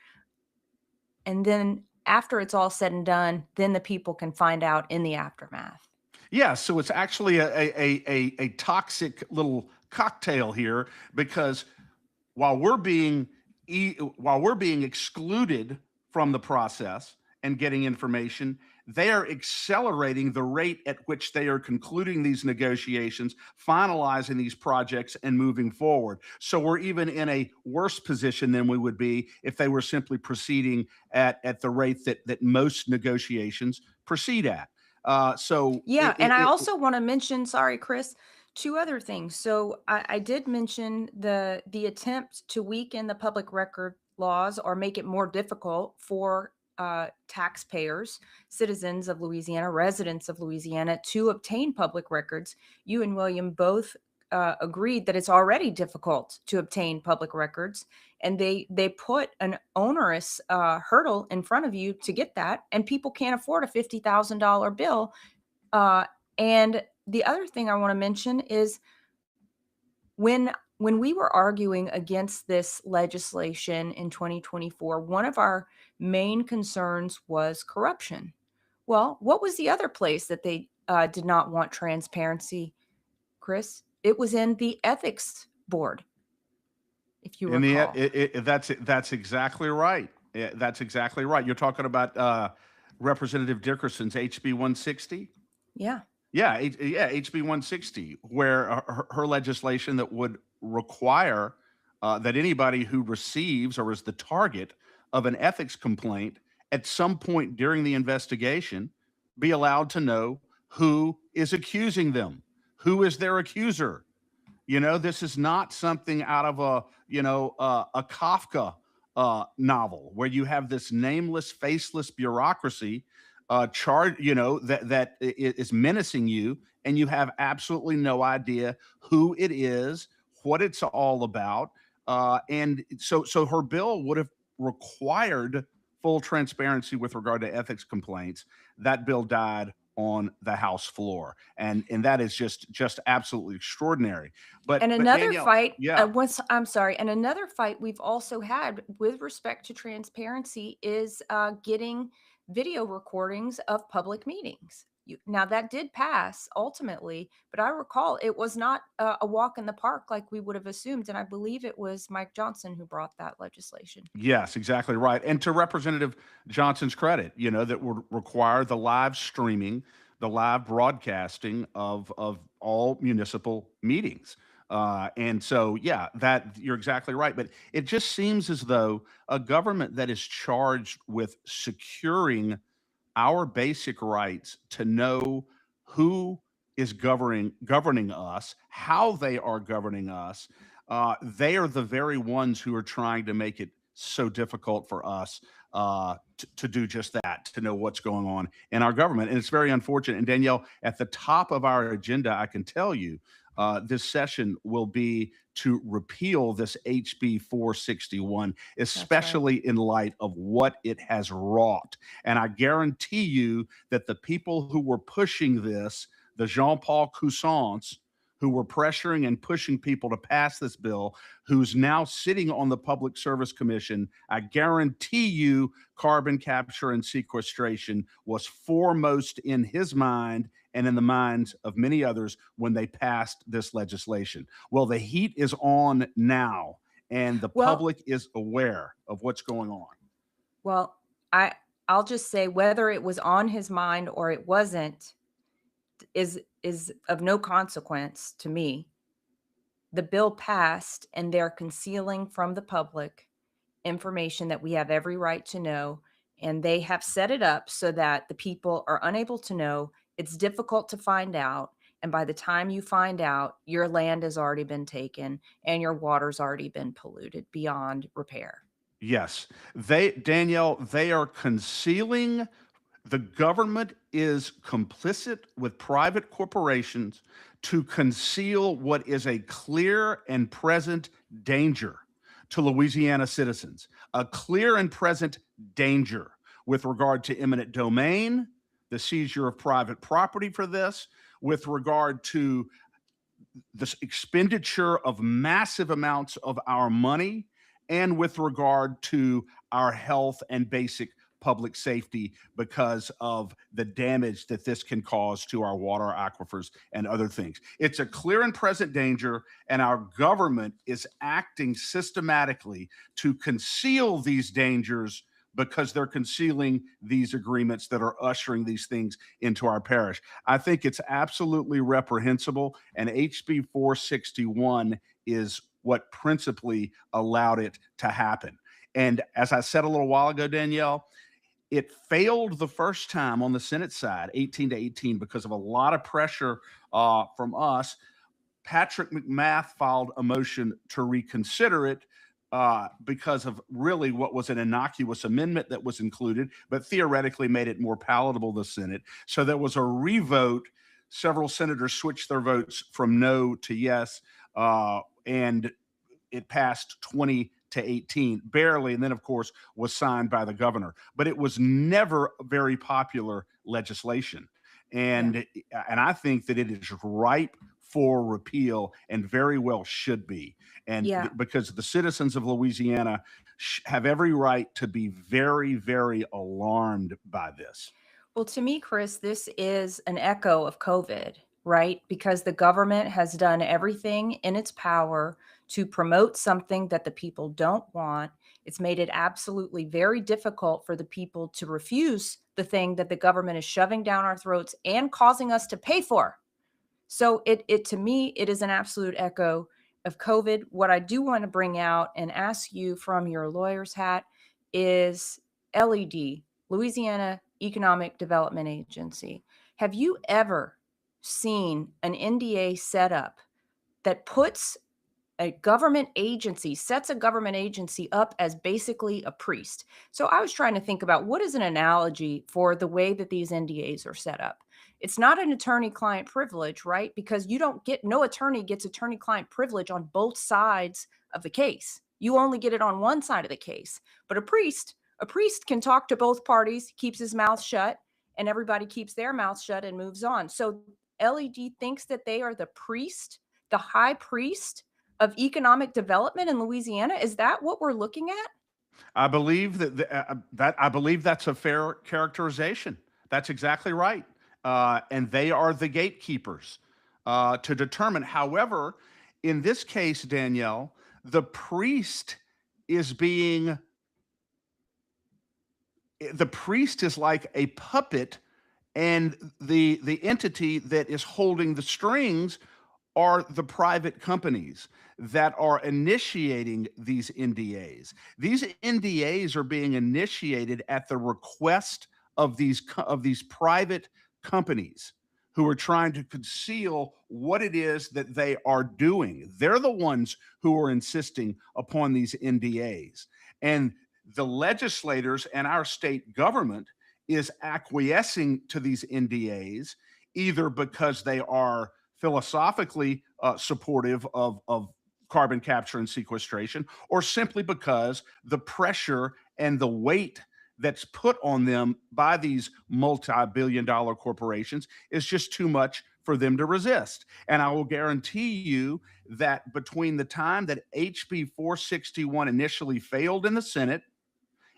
And then after it's all said and done, then the people can find out in the aftermath. yeah, so it's actually a toxic little cocktail here, because while we're being excluded from the process and getting information, they are accelerating the rate at which they are concluding these negotiations, finalizing these projects, and moving forward. So we're even in a worse position than we would be if they were simply proceeding at the rate that most negotiations proceed at. Yeah, and I also want to mention, sorry, Chris, two other things. So I did mention the attempt to weaken the public record laws or make it more difficult for taxpayers, citizens of Louisiana, residents of Louisiana to obtain public records. You and William both agreed that it's already difficult to obtain public records, and they put an onerous hurdle in front of you to get that, and people can't afford a $50,000 bill. And the other thing I want to mention is when we were arguing against this legislation in 2024, one of our main concerns was corruption. Well, what was the other place that they did not want transparency, Chris? It was in the ethics board, if you recall. That's exactly right. That's exactly right. You're talking about Representative Dickerson's HB 160. Yeah. Yeah, HB 160, where her legislation that would require that anybody who receives or is the target of an ethics complaint at some point during the investigation be allowed to know who is accusing them, who is their accuser. This is not something out of a Kafka novel where you have this nameless, faceless bureaucracy charge, that is menacing you, and you have absolutely no idea who it is, what it's all about. And so her bill would have required full transparency with regard to ethics complaints. That bill died on the House floor, and that is just absolutely extraordinary. But another Danielle, fight, yeah, I'm sorry, and another fight we've also had with respect to transparency is getting video recordings of public meetings. Now that did pass ultimately, but I recall it was not a walk in the park like we would have assumed, and I believe it was Mike Johnson who brought that legislation. yes, exactly right. And to Representative Johnson's credit, that would require the live streaming, the live broadcasting of all municipal meetings. And so, yeah, that you're exactly right. But it just seems as though a government that is charged with securing our basic rights to know who is governing us, how they are governing us, they are the very ones who are trying to make it so difficult for us to do just that, to know what's going on in our government. And it's very unfortunate. And Danielle, at the top of our agenda, I can tell you, this session will be to repeal this HB 461, especially in light of what it has wrought. And I guarantee you that the people who were pushing this, the Jean-Paul Coussants, who were pressuring and pushing people to pass this bill, who's now sitting on the Public Service Commission, I guarantee you carbon capture and sequestration was foremost in his mind and in the minds of many others when they passed this legislation. Well, the heat is on now, and the Well, public is aware of what's going on. well, I'll just say whether it was on his mind or it wasn't is of no consequence to me. The bill passed and they're concealing from the public information that we have every right to know. And they have set it up so that the people are unable to know. It's difficult to find out. And by the time you find out, your land has already been taken and your water's already been polluted beyond repair. Yes, Danielle, they are concealing. The government is complicit with private corporations to conceal what is a clear and present danger to Louisiana citizens, a clear and present danger with regard to eminent domain, the seizure of private property for this, with regard to this expenditure of massive amounts of our money, and with regard to our health and basic public safety because of the damage that this can cause to our water aquifers and other things. It's a clear and present danger, and our government is acting systematically to conceal these dangers because they're concealing these agreements that are ushering these things into our parish. I think it's absolutely reprehensible, and HB 461 is what principally allowed it to happen. And as I said a little while ago, Danielle, it failed the first time on the Senate side, 18-18, because of a lot of pressure from us. Patrick McMath filed a motion to reconsider it because of really what was an innocuous amendment that was included, but theoretically made it more palatable to the Senate. So there was a revote. Several senators switched their votes from no to yes, and it passed 20-18, barely, and then, of course, was signed by the governor. But it was never very popular legislation. And I think that it is ripe for repeal and very well should be. And because the citizens of Louisiana have every right to be very, very alarmed by this. Well, to me, Chris, this is an echo of COVID, right? Because the government has done everything in its power to promote something that the people don't want. It's made it absolutely very difficult for the people to refuse the thing that the government is shoving down our throats and causing us to pay for. So it to me, it is an absolute echo of COVID. What I do want to bring out and ask you from your lawyer's hat is LED, Louisiana Economic Development Agency. Have you ever seen an NDA set up that puts a government agency, sets a government agency up as basically a priest? So I was trying to think about what is an analogy for the way that these NDAs are set up. It's not an attorney-client privilege, right? Because no attorney gets attorney-client privilege on both sides of the case. You only get it on one side of the case. But a priest can talk to both parties, keeps his mouth shut, and everybody keeps their mouth shut and moves on. So LED thinks that they are the priest, the high priest of economic development in Louisiana. Is that what we're looking at? I believe I believe that's a fair characterization. That's exactly right. And they are the gatekeepers to determine. However, in this case, Danielle, the priest is like a puppet, and the entity that is holding the strings are the private companies that are initiating these NDAs. These NDAs are being initiated at the request of these private companies who are trying to conceal what it is that they are doing. They're the ones who are insisting upon these NDAs. And the legislators and our state government is acquiescing to these NDAs, either because they are philosophically supportive of carbon capture and sequestration, or simply because the pressure and the weight that's put on them by these multi-billion-dollar corporations is just too much for them to resist. And I will guarantee you that between the time that HB 461 initially failed in the Senate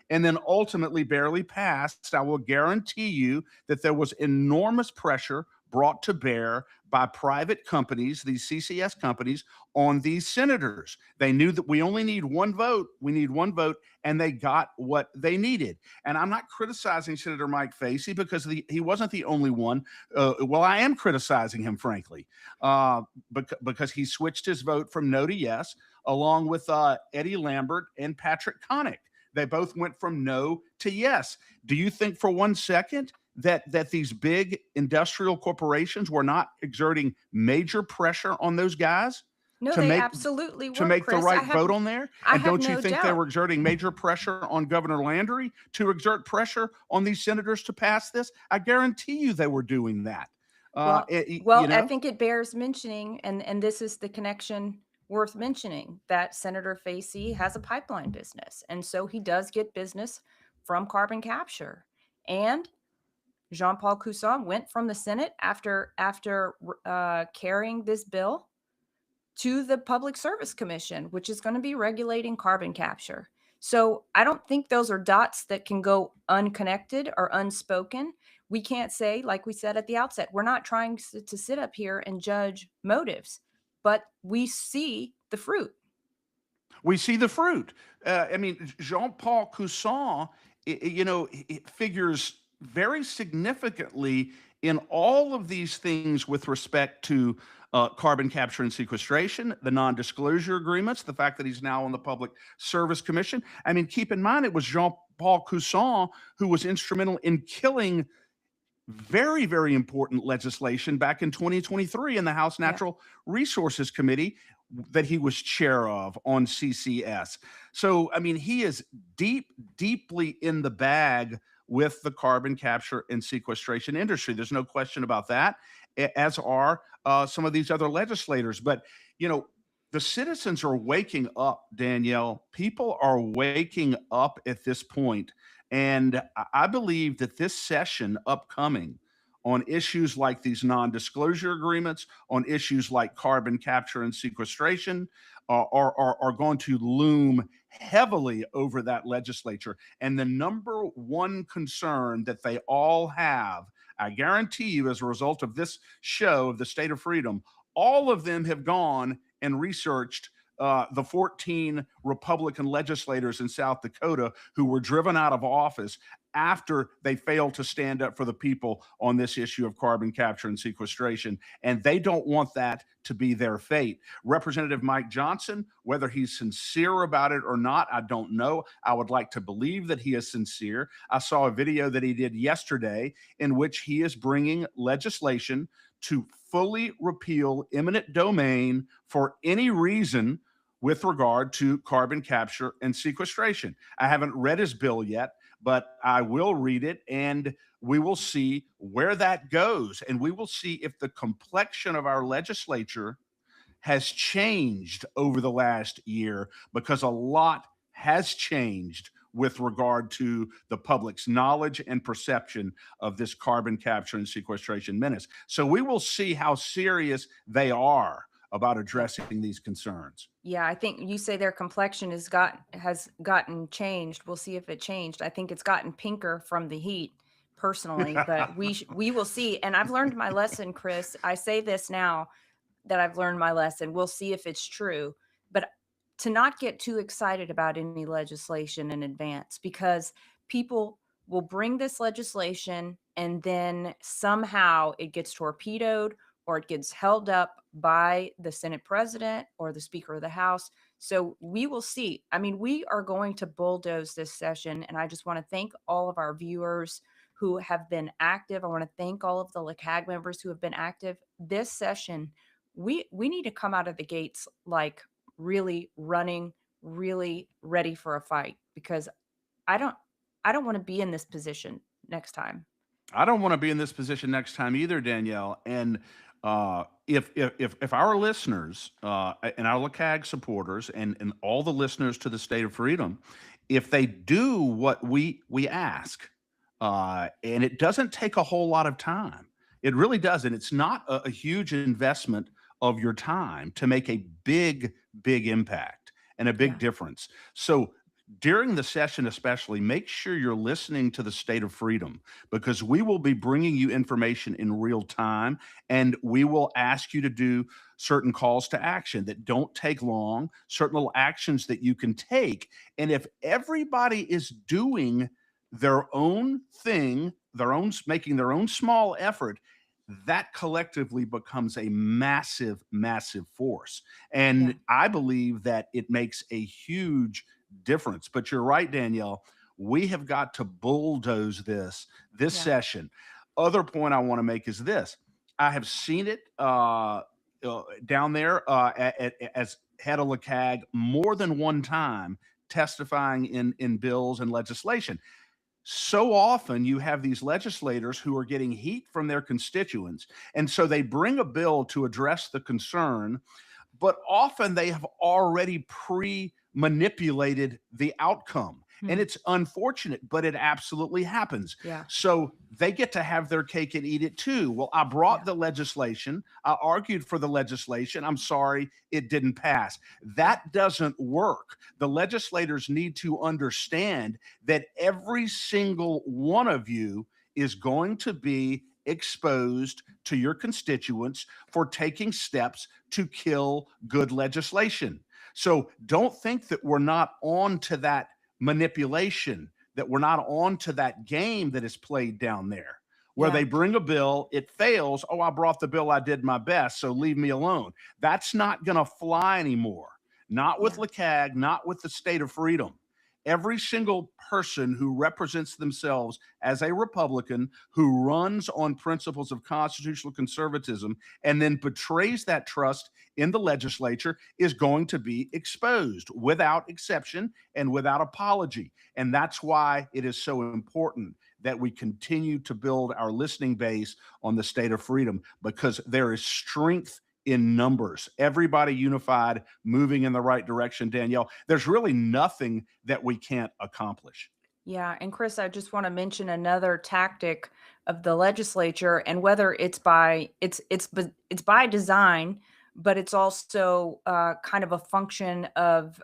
and then ultimately barely passed, I will guarantee you that there was enormous pressure brought to bear by private companies, these CCS companies, on these senators. They knew that we only need one vote. We need one vote, and they got what they needed. And I'm not criticizing Senator Mike Facey because he wasn't the only one. Well, I am criticizing him, frankly, because he switched his vote from no to yes, along with Eddie Lambert and Patrick Connick. They both went from no to yes. Do you think for one second that these big industrial corporations were not exerting major pressure on those guys No, to they make absolutely to were, make the Chris. right vote on there? I And have don't you no think they doubt. were exerting major pressure on Governor Landry to exert pressure on these senators to pass this? I guarantee you they were doing that. Well, You I know, think it bears mentioning, and this is the connection worth mentioning, that Senator Facey has a pipeline business, and so he does get business from carbon capture. And Jean-Paul Cousson went from the Senate after carrying this bill to the Public Service Commission, which is going to be regulating carbon capture. So I don't think those are dots that can go unconnected or unspoken. We can't say, like we said at the outset, we're not trying to sit up here and judge motives, but we see the fruit. we see the fruit. I mean, Jean-Paul Cousson, it figures very significantly in all of these things with respect to carbon capture and sequestration, the non-disclosure agreements, the fact that he's now on the Public Service Commission. I mean, keep in mind, it was Jean-Paul Cousson who was instrumental in killing very, very important legislation back in 2023 in the House Natural Resources Committee that he was chair of on CCS. So, I mean, he is deeply in the bag with the carbon capture and sequestration industry. There's no question about that, as are some of these other legislators. But, the citizens are waking up, Danielle. People are waking up at this point. And I believe that this session upcoming on issues like these non-disclosure agreements, on issues like carbon capture and sequestration, are going to loom heavily over that legislature. And the number one concern that they all have, I guarantee you, as a result of this show of the State of Freedom, all of them have gone and researched the 14 Republican legislators in South Dakota who were driven out of office after they failed to stand up for the people on this issue of carbon capture and sequestration. And they don't want that to be their fate. Representative Mike Johnson, whether he's sincere about it or not, I don't know. I would like to believe that he is sincere. I saw a video that he did yesterday in which he is bringing legislation to fully repeal eminent domain for any reason with regard to carbon capture and sequestration. I haven't read his bill yet, but I will read it, and we will see where that goes. And we will see if the complexion of our legislature has changed over the last year, because a lot has changed with regard to the public's knowledge and perception of this carbon capture and sequestration menace. So we will see how serious they are about addressing these concerns. Yeah, I think you say their complexion has gotten changed. We'll see if it changed. I think it's gotten pinker from the heat, personally, but we will see. And I've learned my lesson, Chris. I say this now that I've learned my lesson. We'll see if it's true. But to not get too excited about any legislation in advance, because people will bring this legislation and then somehow it gets torpedoed or it gets held up by the Senate president or the Speaker of the House. So we will see. I mean, we are going to bulldoze this session. And I just want to thank all of our viewers who have been active. I want to thank all of the LCAG members who have been active. This session, we need to come out of the gates like really running, really ready for a fight, because I don't want to be in this position next time. I don't want to be in this position next time either, Danielle. And if our listeners and our LCAG supporters and all the listeners to the State of Freedom, if they do what we ask, and it doesn't take a whole lot of time, it really doesn't. It's not a huge investment of your time to make a big impact and a big difference. So during the session, especially, make sure you're listening to the State of Freedom, because we will be bringing you information in real time, and we will ask you to do certain calls to action that don't take long, certain little actions that you can take. And if everybody is doing their own thing, making their own small effort, that collectively becomes a massive, massive force. Yeah. And I believe that it makes a huge difference. But you're right, Danielle. We have got to bulldoze this Yeah. session. Other point I want to make is this: I have seen it down there as head of LACAG more than one time, testifying in bills and legislation. So often you have these legislators who are getting heat from their constituents, and so they bring a bill to address the concern, but often they have already pre-manipulated the outcome. And Hmm. it's unfortunate, but it absolutely happens. Yeah. So they get to have their cake and eat it too. Well, I Yeah. brought the legislation, I argued for the legislation, I'm sorry it didn't pass. That doesn't work. The legislators need to understand that every single one of you is going to be exposed to your constituents for taking steps to kill good legislation. So don't think that we're not on to that manipulation, that we're not on to that game that is played down there, where Yeah. they bring a bill, it fails. Oh, I brought the bill, I did my best, so leave me alone. That's not going to fly anymore. Not with Yeah. LACAG, not with the State of Freedom. Every single person who represents themselves as a Republican, who runs on principles of constitutional conservatism and then betrays that trust in the legislature, is going to be exposed without exception and without apology. And that's why it is so important that we continue to build our listening base on the State of Freedom, because there is strength in numbers. Everybody unified, moving in the right direction, Danielle. There's really nothing that we can't accomplish. Yeah, and Chris, I just want to mention another tactic of the legislature, and whether it's by design, but it's also kind of a function of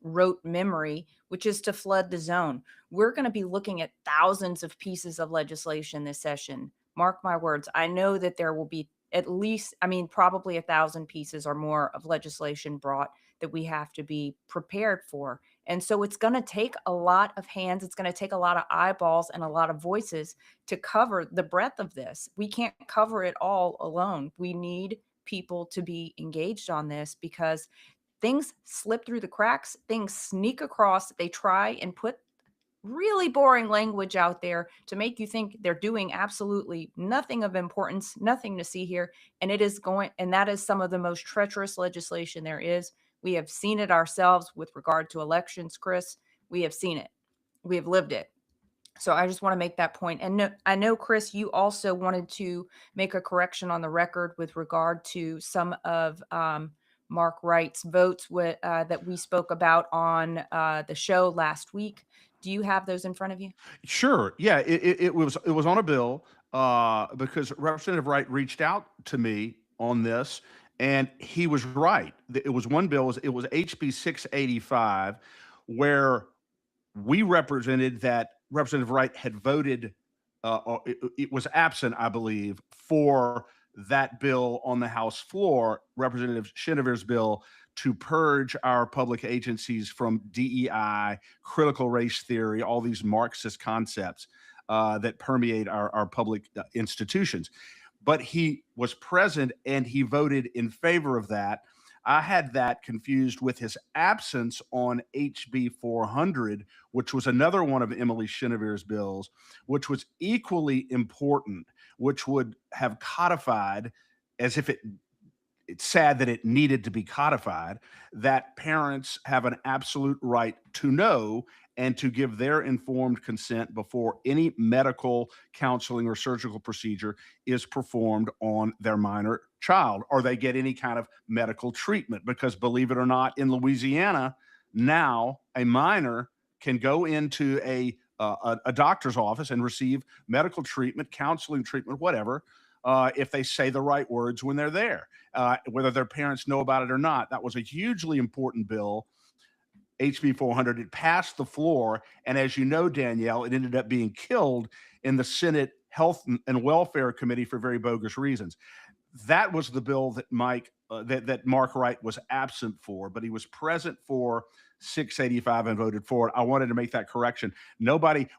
rote memory, which is to flood the zone. We're going to be looking at thousands of pieces of legislation this session. Mark my words. I know that there will be at least, I mean, probably 1,000 pieces or more of legislation brought that we have to be prepared for. And so it's going to take a lot of hands. It's going to take a lot of eyeballs and a lot of voices to cover the breadth of this. We can't cover it all alone. We need people to be engaged on this, because things slip through the cracks, things sneak across. They try and put really boring language out there to make you think they're doing absolutely nothing of importance, nothing to see here. And that is some of the most treacherous legislation there is. We have seen it ourselves with regard to elections, Chris. We have seen it. We have lived it. So I just want to make that point. And no, I know, Chris, you also wanted to make a correction on the record with regard to some of Mark Wright's votes that we spoke about on the show last week. Do you have those in front of you? Sure. Yeah, it was on a bill because Representative Wright reached out to me on this, and he was right. It was one bill. It was HB 685, where we represented that Representative Wright had voted. It was absent, I believe, for that bill on the House floor, Representative Chenever's bill to purge our public agencies from DEI, critical race theory, all these Marxist concepts that permeate our public institutions. But he was present and he voted in favor of that. I had that confused with his absence on HB 400, which was another one of Emily Chenever's bills, which was equally important, which would have codified, as if it's sad that it needed to be codified, that parents have an absolute right to know and to give their informed consent before any medical, counseling, or surgical procedure is performed on their minor child, or they get any kind of medical treatment. Because believe it or not, in Louisiana, now a minor can go into a doctor's office and receive medical treatment, counseling treatment, whatever, if they say the right words when they're there, whether their parents know about it or not. That was a hugely important bill. HB 400. It passed the floor. And as you know, Danielle, it ended up being killed in the Senate Health and Welfare Committee for very bogus reasons. That was the bill that that Mark Wright was absent for, but he was present for 685 and voted for it. I wanted to make that correction.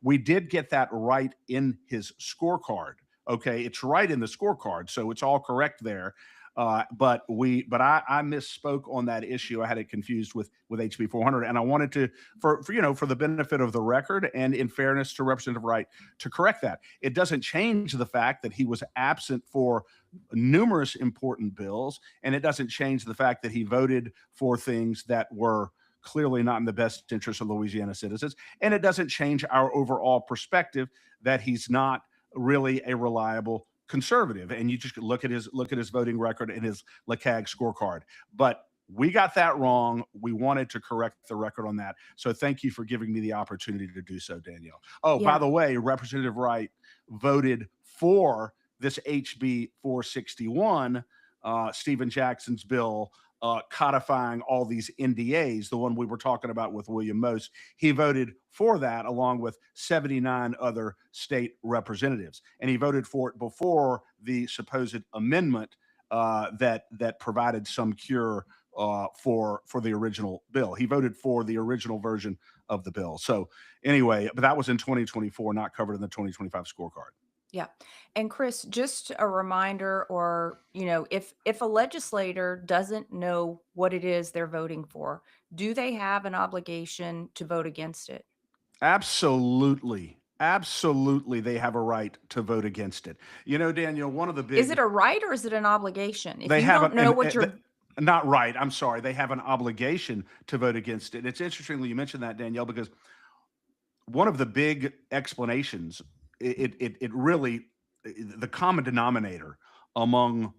We did get that right in his scorecard. Okay, it's right in the scorecard, so it's all correct there. But I misspoke on that issue. I had it confused with HB 400, and I wanted to, for the benefit of the record and in fairness to Representative Wright, to correct that. It doesn't change the fact that he was absent for numerous important bills, and it doesn't change the fact that he voted for things that were clearly not in the best interest of Louisiana citizens, and it doesn't change our overall perspective that he's not really a reliable conservative. And you just look at his voting record and his LeCag scorecard. But we got that wrong. We wanted to correct the record on that. So thank you for giving me the opportunity to do so, Danielle. Oh, yeah. By the way, Representative Wright voted for this HB 461, Stephen Jackson's bill, codifying all these NDAs, the one we were talking about with William Most. He voted for that along with 79 other state representatives. And he voted for it before the supposed amendment that provided some cure for the original bill. He voted for the original version of the bill. So anyway, but that was in 2024, not covered in the 2025 scorecard. Yeah. And Chris, just a reminder, or, if a legislator doesn't know what it is they're voting for, do they have an obligation to vote against it? Absolutely. Absolutely. They have a right to vote against it. Daniel, one of the big... Is it a right or is it an obligation? If they you have don't know what you're... Not right. I'm sorry. They have an obligation to vote against it. It's interesting that you mentioned that, Danielle, because one of the big explanations, it really, the common denominator among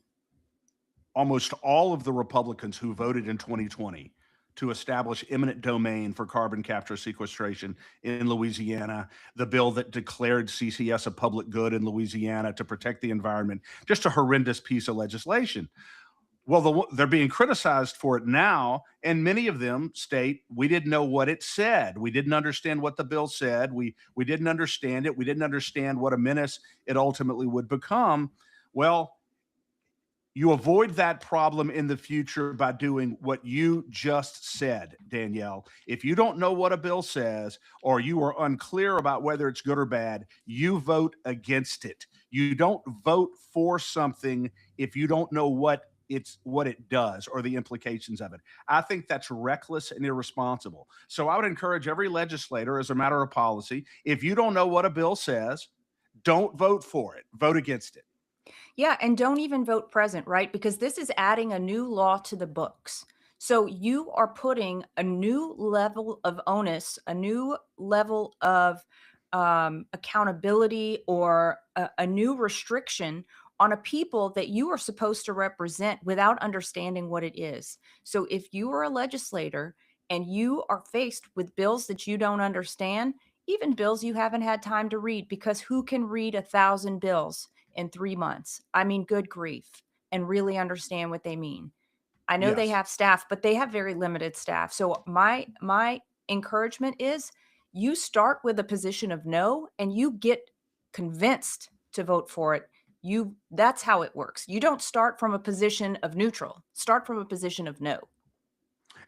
almost all of the Republicans who voted in 2020 to establish eminent domain for carbon capture sequestration in Louisiana, the bill that declared CCS a public good in Louisiana to protect the environment, just a horrendous piece of legislation. Well, they're being criticized for it now, and many of them state, we didn't know what it said. We didn't understand what the bill said. We didn't understand it. We didn't understand what a menace it ultimately would become. Well, you avoid that problem in the future by doing what you just said, Danielle. If you don't know what a bill says, or you are unclear about whether it's good or bad, you vote against it. You don't vote for something if you don't know what it does or the implications of it. I think that's reckless and irresponsible. So I would encourage every legislator, as a matter of policy, if you don't know what a bill says, don't vote for it. Vote against it. Yeah, and don't even vote present, right? Because this is adding a new law to the books. So you are putting a new level of onus, a new level of accountability, or a new restriction on a people that you are supposed to represent without understanding what it is. So if you are a legislator and you are faced with bills that you don't understand, even bills you haven't had time to read, because who can read 1,000 bills in 3 months? I mean, good grief, and really understand what they mean. I know they have staff, but they have very limited staff. So my encouragement is you start with a position of no, and you get convinced to vote for it. That's how it works. You don't start from a position of neutral. Start from a position of no.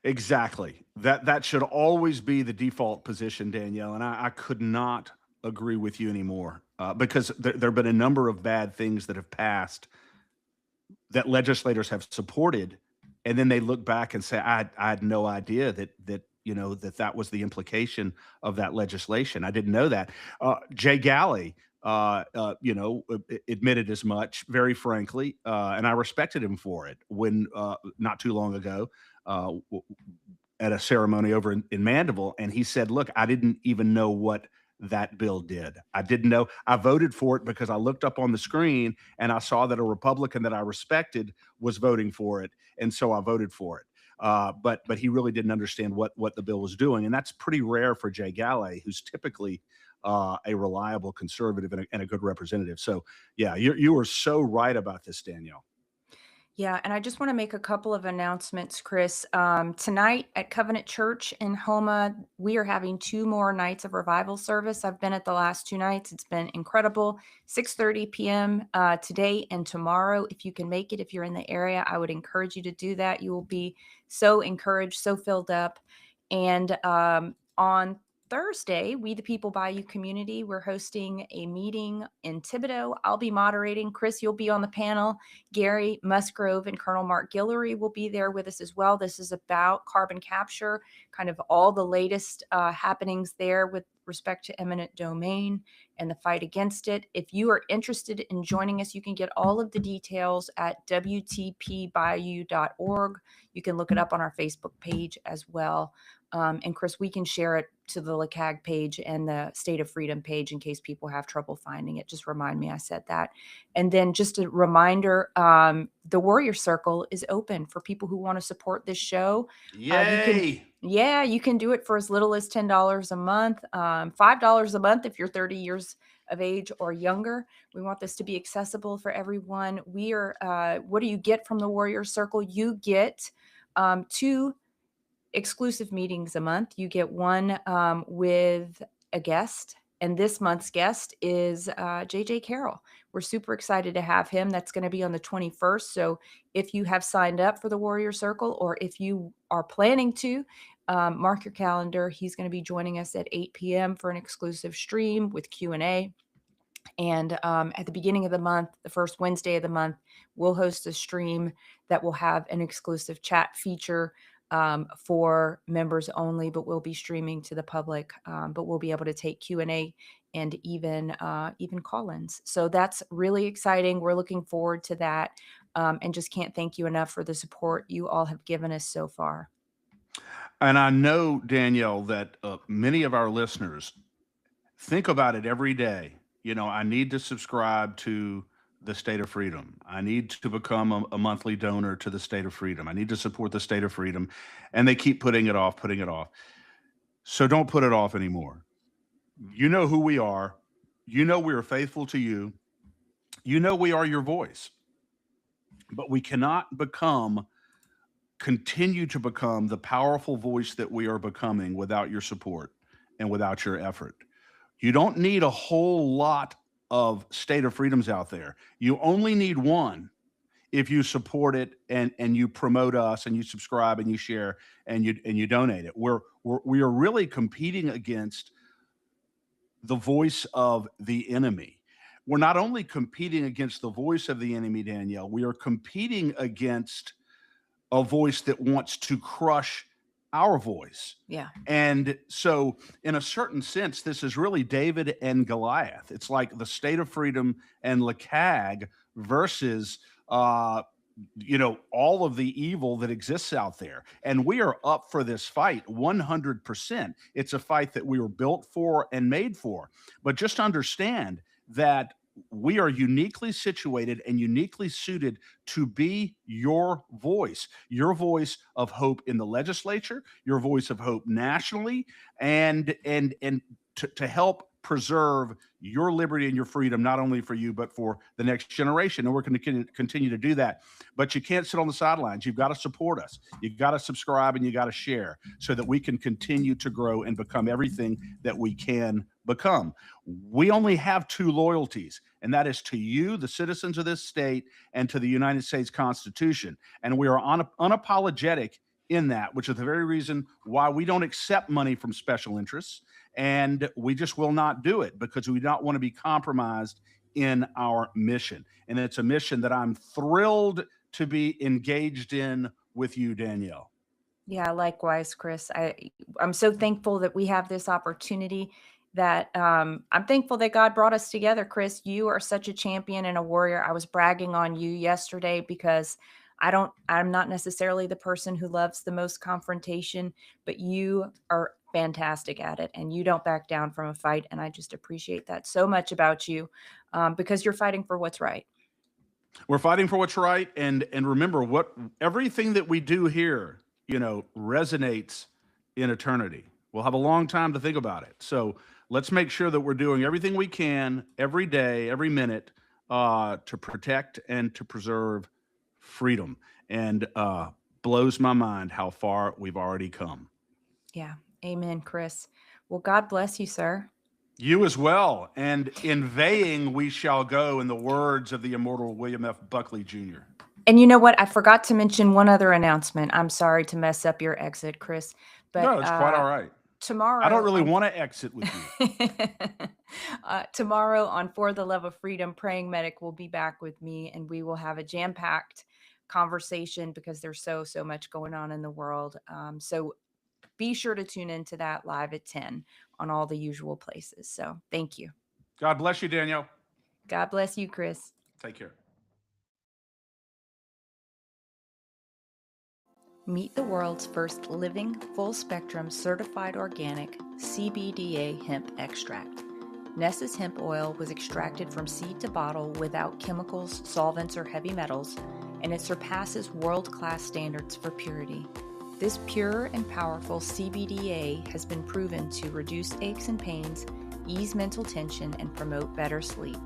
Exactly. That should always be the default position, Danielle. And I could not agree with you anymore, because there have been a number of bad things that have passed that legislators have supported, and then they look back and say, I had no idea that was the implication of that legislation. I didn't know that. Jay Galley, admitted as much, very frankly, and I respected him for it when not too long ago at a ceremony over in Mandeville, and he said, look, I didn't even know what that bill did. I didn't know. I voted for it because I looked up on the screen and I saw that a Republican that I respected was voting for it, and so I voted for it. But he really didn't understand what the bill was doing, and that's pretty rare for Jay Galley, who's typically a reliable conservative and a good representative. So, yeah, you are so right about this, Danielle. Yeah, and I just want to make a couple of announcements, Chris. Tonight at Covenant Church in Homa, we are having 2 more nights of revival service. I've been at the last 2 nights. It's been incredible. 6:30 p.m. Today and tomorrow. If you can make it, if you're in the area, I would encourage you to do that. You will be so encouraged, so filled up. And on Thursday, We the People Bayou community, we're hosting a meeting in Thibodaux. I'll be moderating. Chris, you'll be on the panel. Gary Musgrove and Colonel Mark Guillory will be there with us as well. This is about carbon capture, kind of all the latest happenings there with respect to eminent domain and the fight against it. If you are interested in joining us, you can get all of the details at wtpbayou.org. You can look it up on our Facebook page as well. And Chris, we can share it to the LeCag page and the State of Freedom page in case people have trouble finding it. Just remind me I said that. And then just a reminder, the Warrior Circle is open for people who want to support this show. Yay! You can do it for as little as $10 a month, $5 a month if you're 30 years of age or younger. We want this to be accessible for everyone. What do you get from the Warrior Circle? You get 2 exclusive meetings a month. You get one with a guest, and this month's guest is JJ Carroll. We're super excited to have him. That's going to be on the 21st. So if you have signed up for the Warrior Circle, or if you are planning to, mark your calendar. He's going to be joining us at 8 p.m. for an exclusive stream with Q&A. And at the beginning of the month, the first Wednesday of the month, we'll host a stream that will have an exclusive chat feature for members only, but we'll be streaming to the public. But we'll be able to take Q&A and even call-ins. So that's really exciting. We're looking forward to that, and just can't thank you enough for the support you all have given us so far. And I know, Danielle, that many of our listeners think about it every day. I need to subscribe to the State of Freedom. I need to become a monthly donor to the State of Freedom. I need to support the State of Freedom. And they keep putting it off. So don't put it off anymore. You know who we are. You know we are faithful to you. You know we are your voice. But we cannot continue to become the powerful voice that we are becoming without your support and without your effort. You don't need a whole lot of State of Freedoms out there. You only need one if you support it and you promote us and you subscribe and you share and you donate it. We are really competing against the voice of the enemy. We're not only competing against the voice of the enemy, Danielle, we are competing against a voice that wants to crush our voice. Yeah. And so in a certain sense, this is really David and Goliath. It's like the State of Freedom and LeCag versus all of the evil that exists out there. And we are up for this fight 100%. It's a fight that we were built for and made for. But just understand that we are uniquely situated and uniquely suited to be your voice of hope in the legislature, your voice of hope nationally, and to help preserve your liberty and your freedom, not only for you, but for the next generation. And we're going to continue to do that. But you can't sit on the sidelines. You've got to support us. You've got to subscribe and you got to share so that we can continue to grow and become everything that we can become. We only have 2 loyalties, and that is to you, the citizens of this state, and to the United States Constitution. And we are unapologetic in that, which is the very reason why we don't accept money from special interests. And we just will not do it because we don't want to be compromised in our mission. And it's a mission that I'm thrilled to be engaged in with you, Danielle. Yeah, likewise, Chris. I'm so thankful that we have this opportunity, that I'm thankful that God brought us together. Chris, you are such a champion and a warrior. I was bragging on you yesterday because I'm not necessarily the person who loves the most confrontation, but you are fantastic at it and you don't back down from a fight. And I just appreciate that so much about you, because you're fighting for what's right. We're fighting for what's right. And remember, everything that we do here, resonates in eternity. We'll have a long time to think about it. So let's make sure that we're doing everything we can every day, every minute, to protect and to preserve freedom. And blows my mind how far we've already come. Yeah. Amen, Chris. Well, God bless you, sir. You as well. And inveighing we shall go, in the words of the immortal William F. Buckley Jr. And you know what? I forgot to mention one other announcement. I'm sorry to mess up your exit, Chris. But No, it's quite all right. Tomorrow, I don't really want to exit with you. Tomorrow on For the Love of Freedom, Praying Medic will be back with me, and we will have a jam-packed conversation because there's so much going on in the world. So be sure to tune into that live at 10 on all the usual places. So thank you. God bless you, Danielle. God bless you, Chris. Take care. Meet the world's first living, full-spectrum, certified organic CBDA hemp extract. Ness's hemp oil was extracted from seed to bottle without chemicals, solvents, or heavy metals, and it surpasses world-class standards for purity. This pure and powerful CBDA has been proven to reduce aches and pains, ease mental tension, and promote better sleep.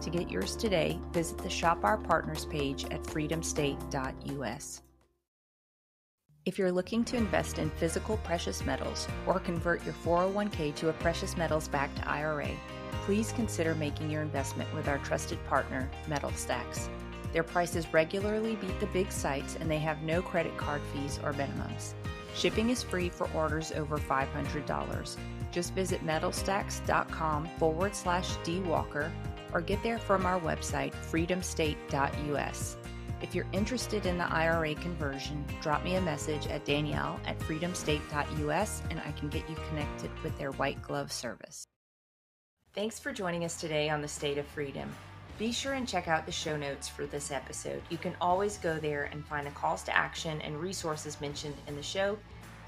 To get yours today, visit the Shop Our Partners page at freedomstate.us. If you're looking to invest in physical precious metals or convert your 401k to a precious metals backed IRA, please consider making your investment with our trusted partner, MetalStacks. Their prices regularly beat the big sites, and they have no credit card fees or minimums. Shipping is free for orders over $500. Just visit metalstacks.com/dwalker or get there from our website, freedomstate.us. If you're interested in the IRA conversion, drop me a message at danielle@freedomstate.us and I can get you connected with their white glove service. Thanks for joining us today on the State of Freedom. Be sure and check out the show notes for this episode. You can always go there and find the calls to action and resources mentioned in the show,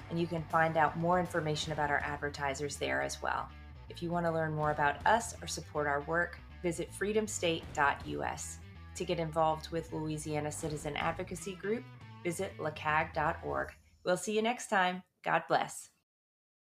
and you can find out more information about our advertisers there as well. If you want to learn more about us or support our work, visit freedomstate.us. To get involved with Louisiana Citizen Advocacy Group, visit lacag.org. We'll see you next time. God bless.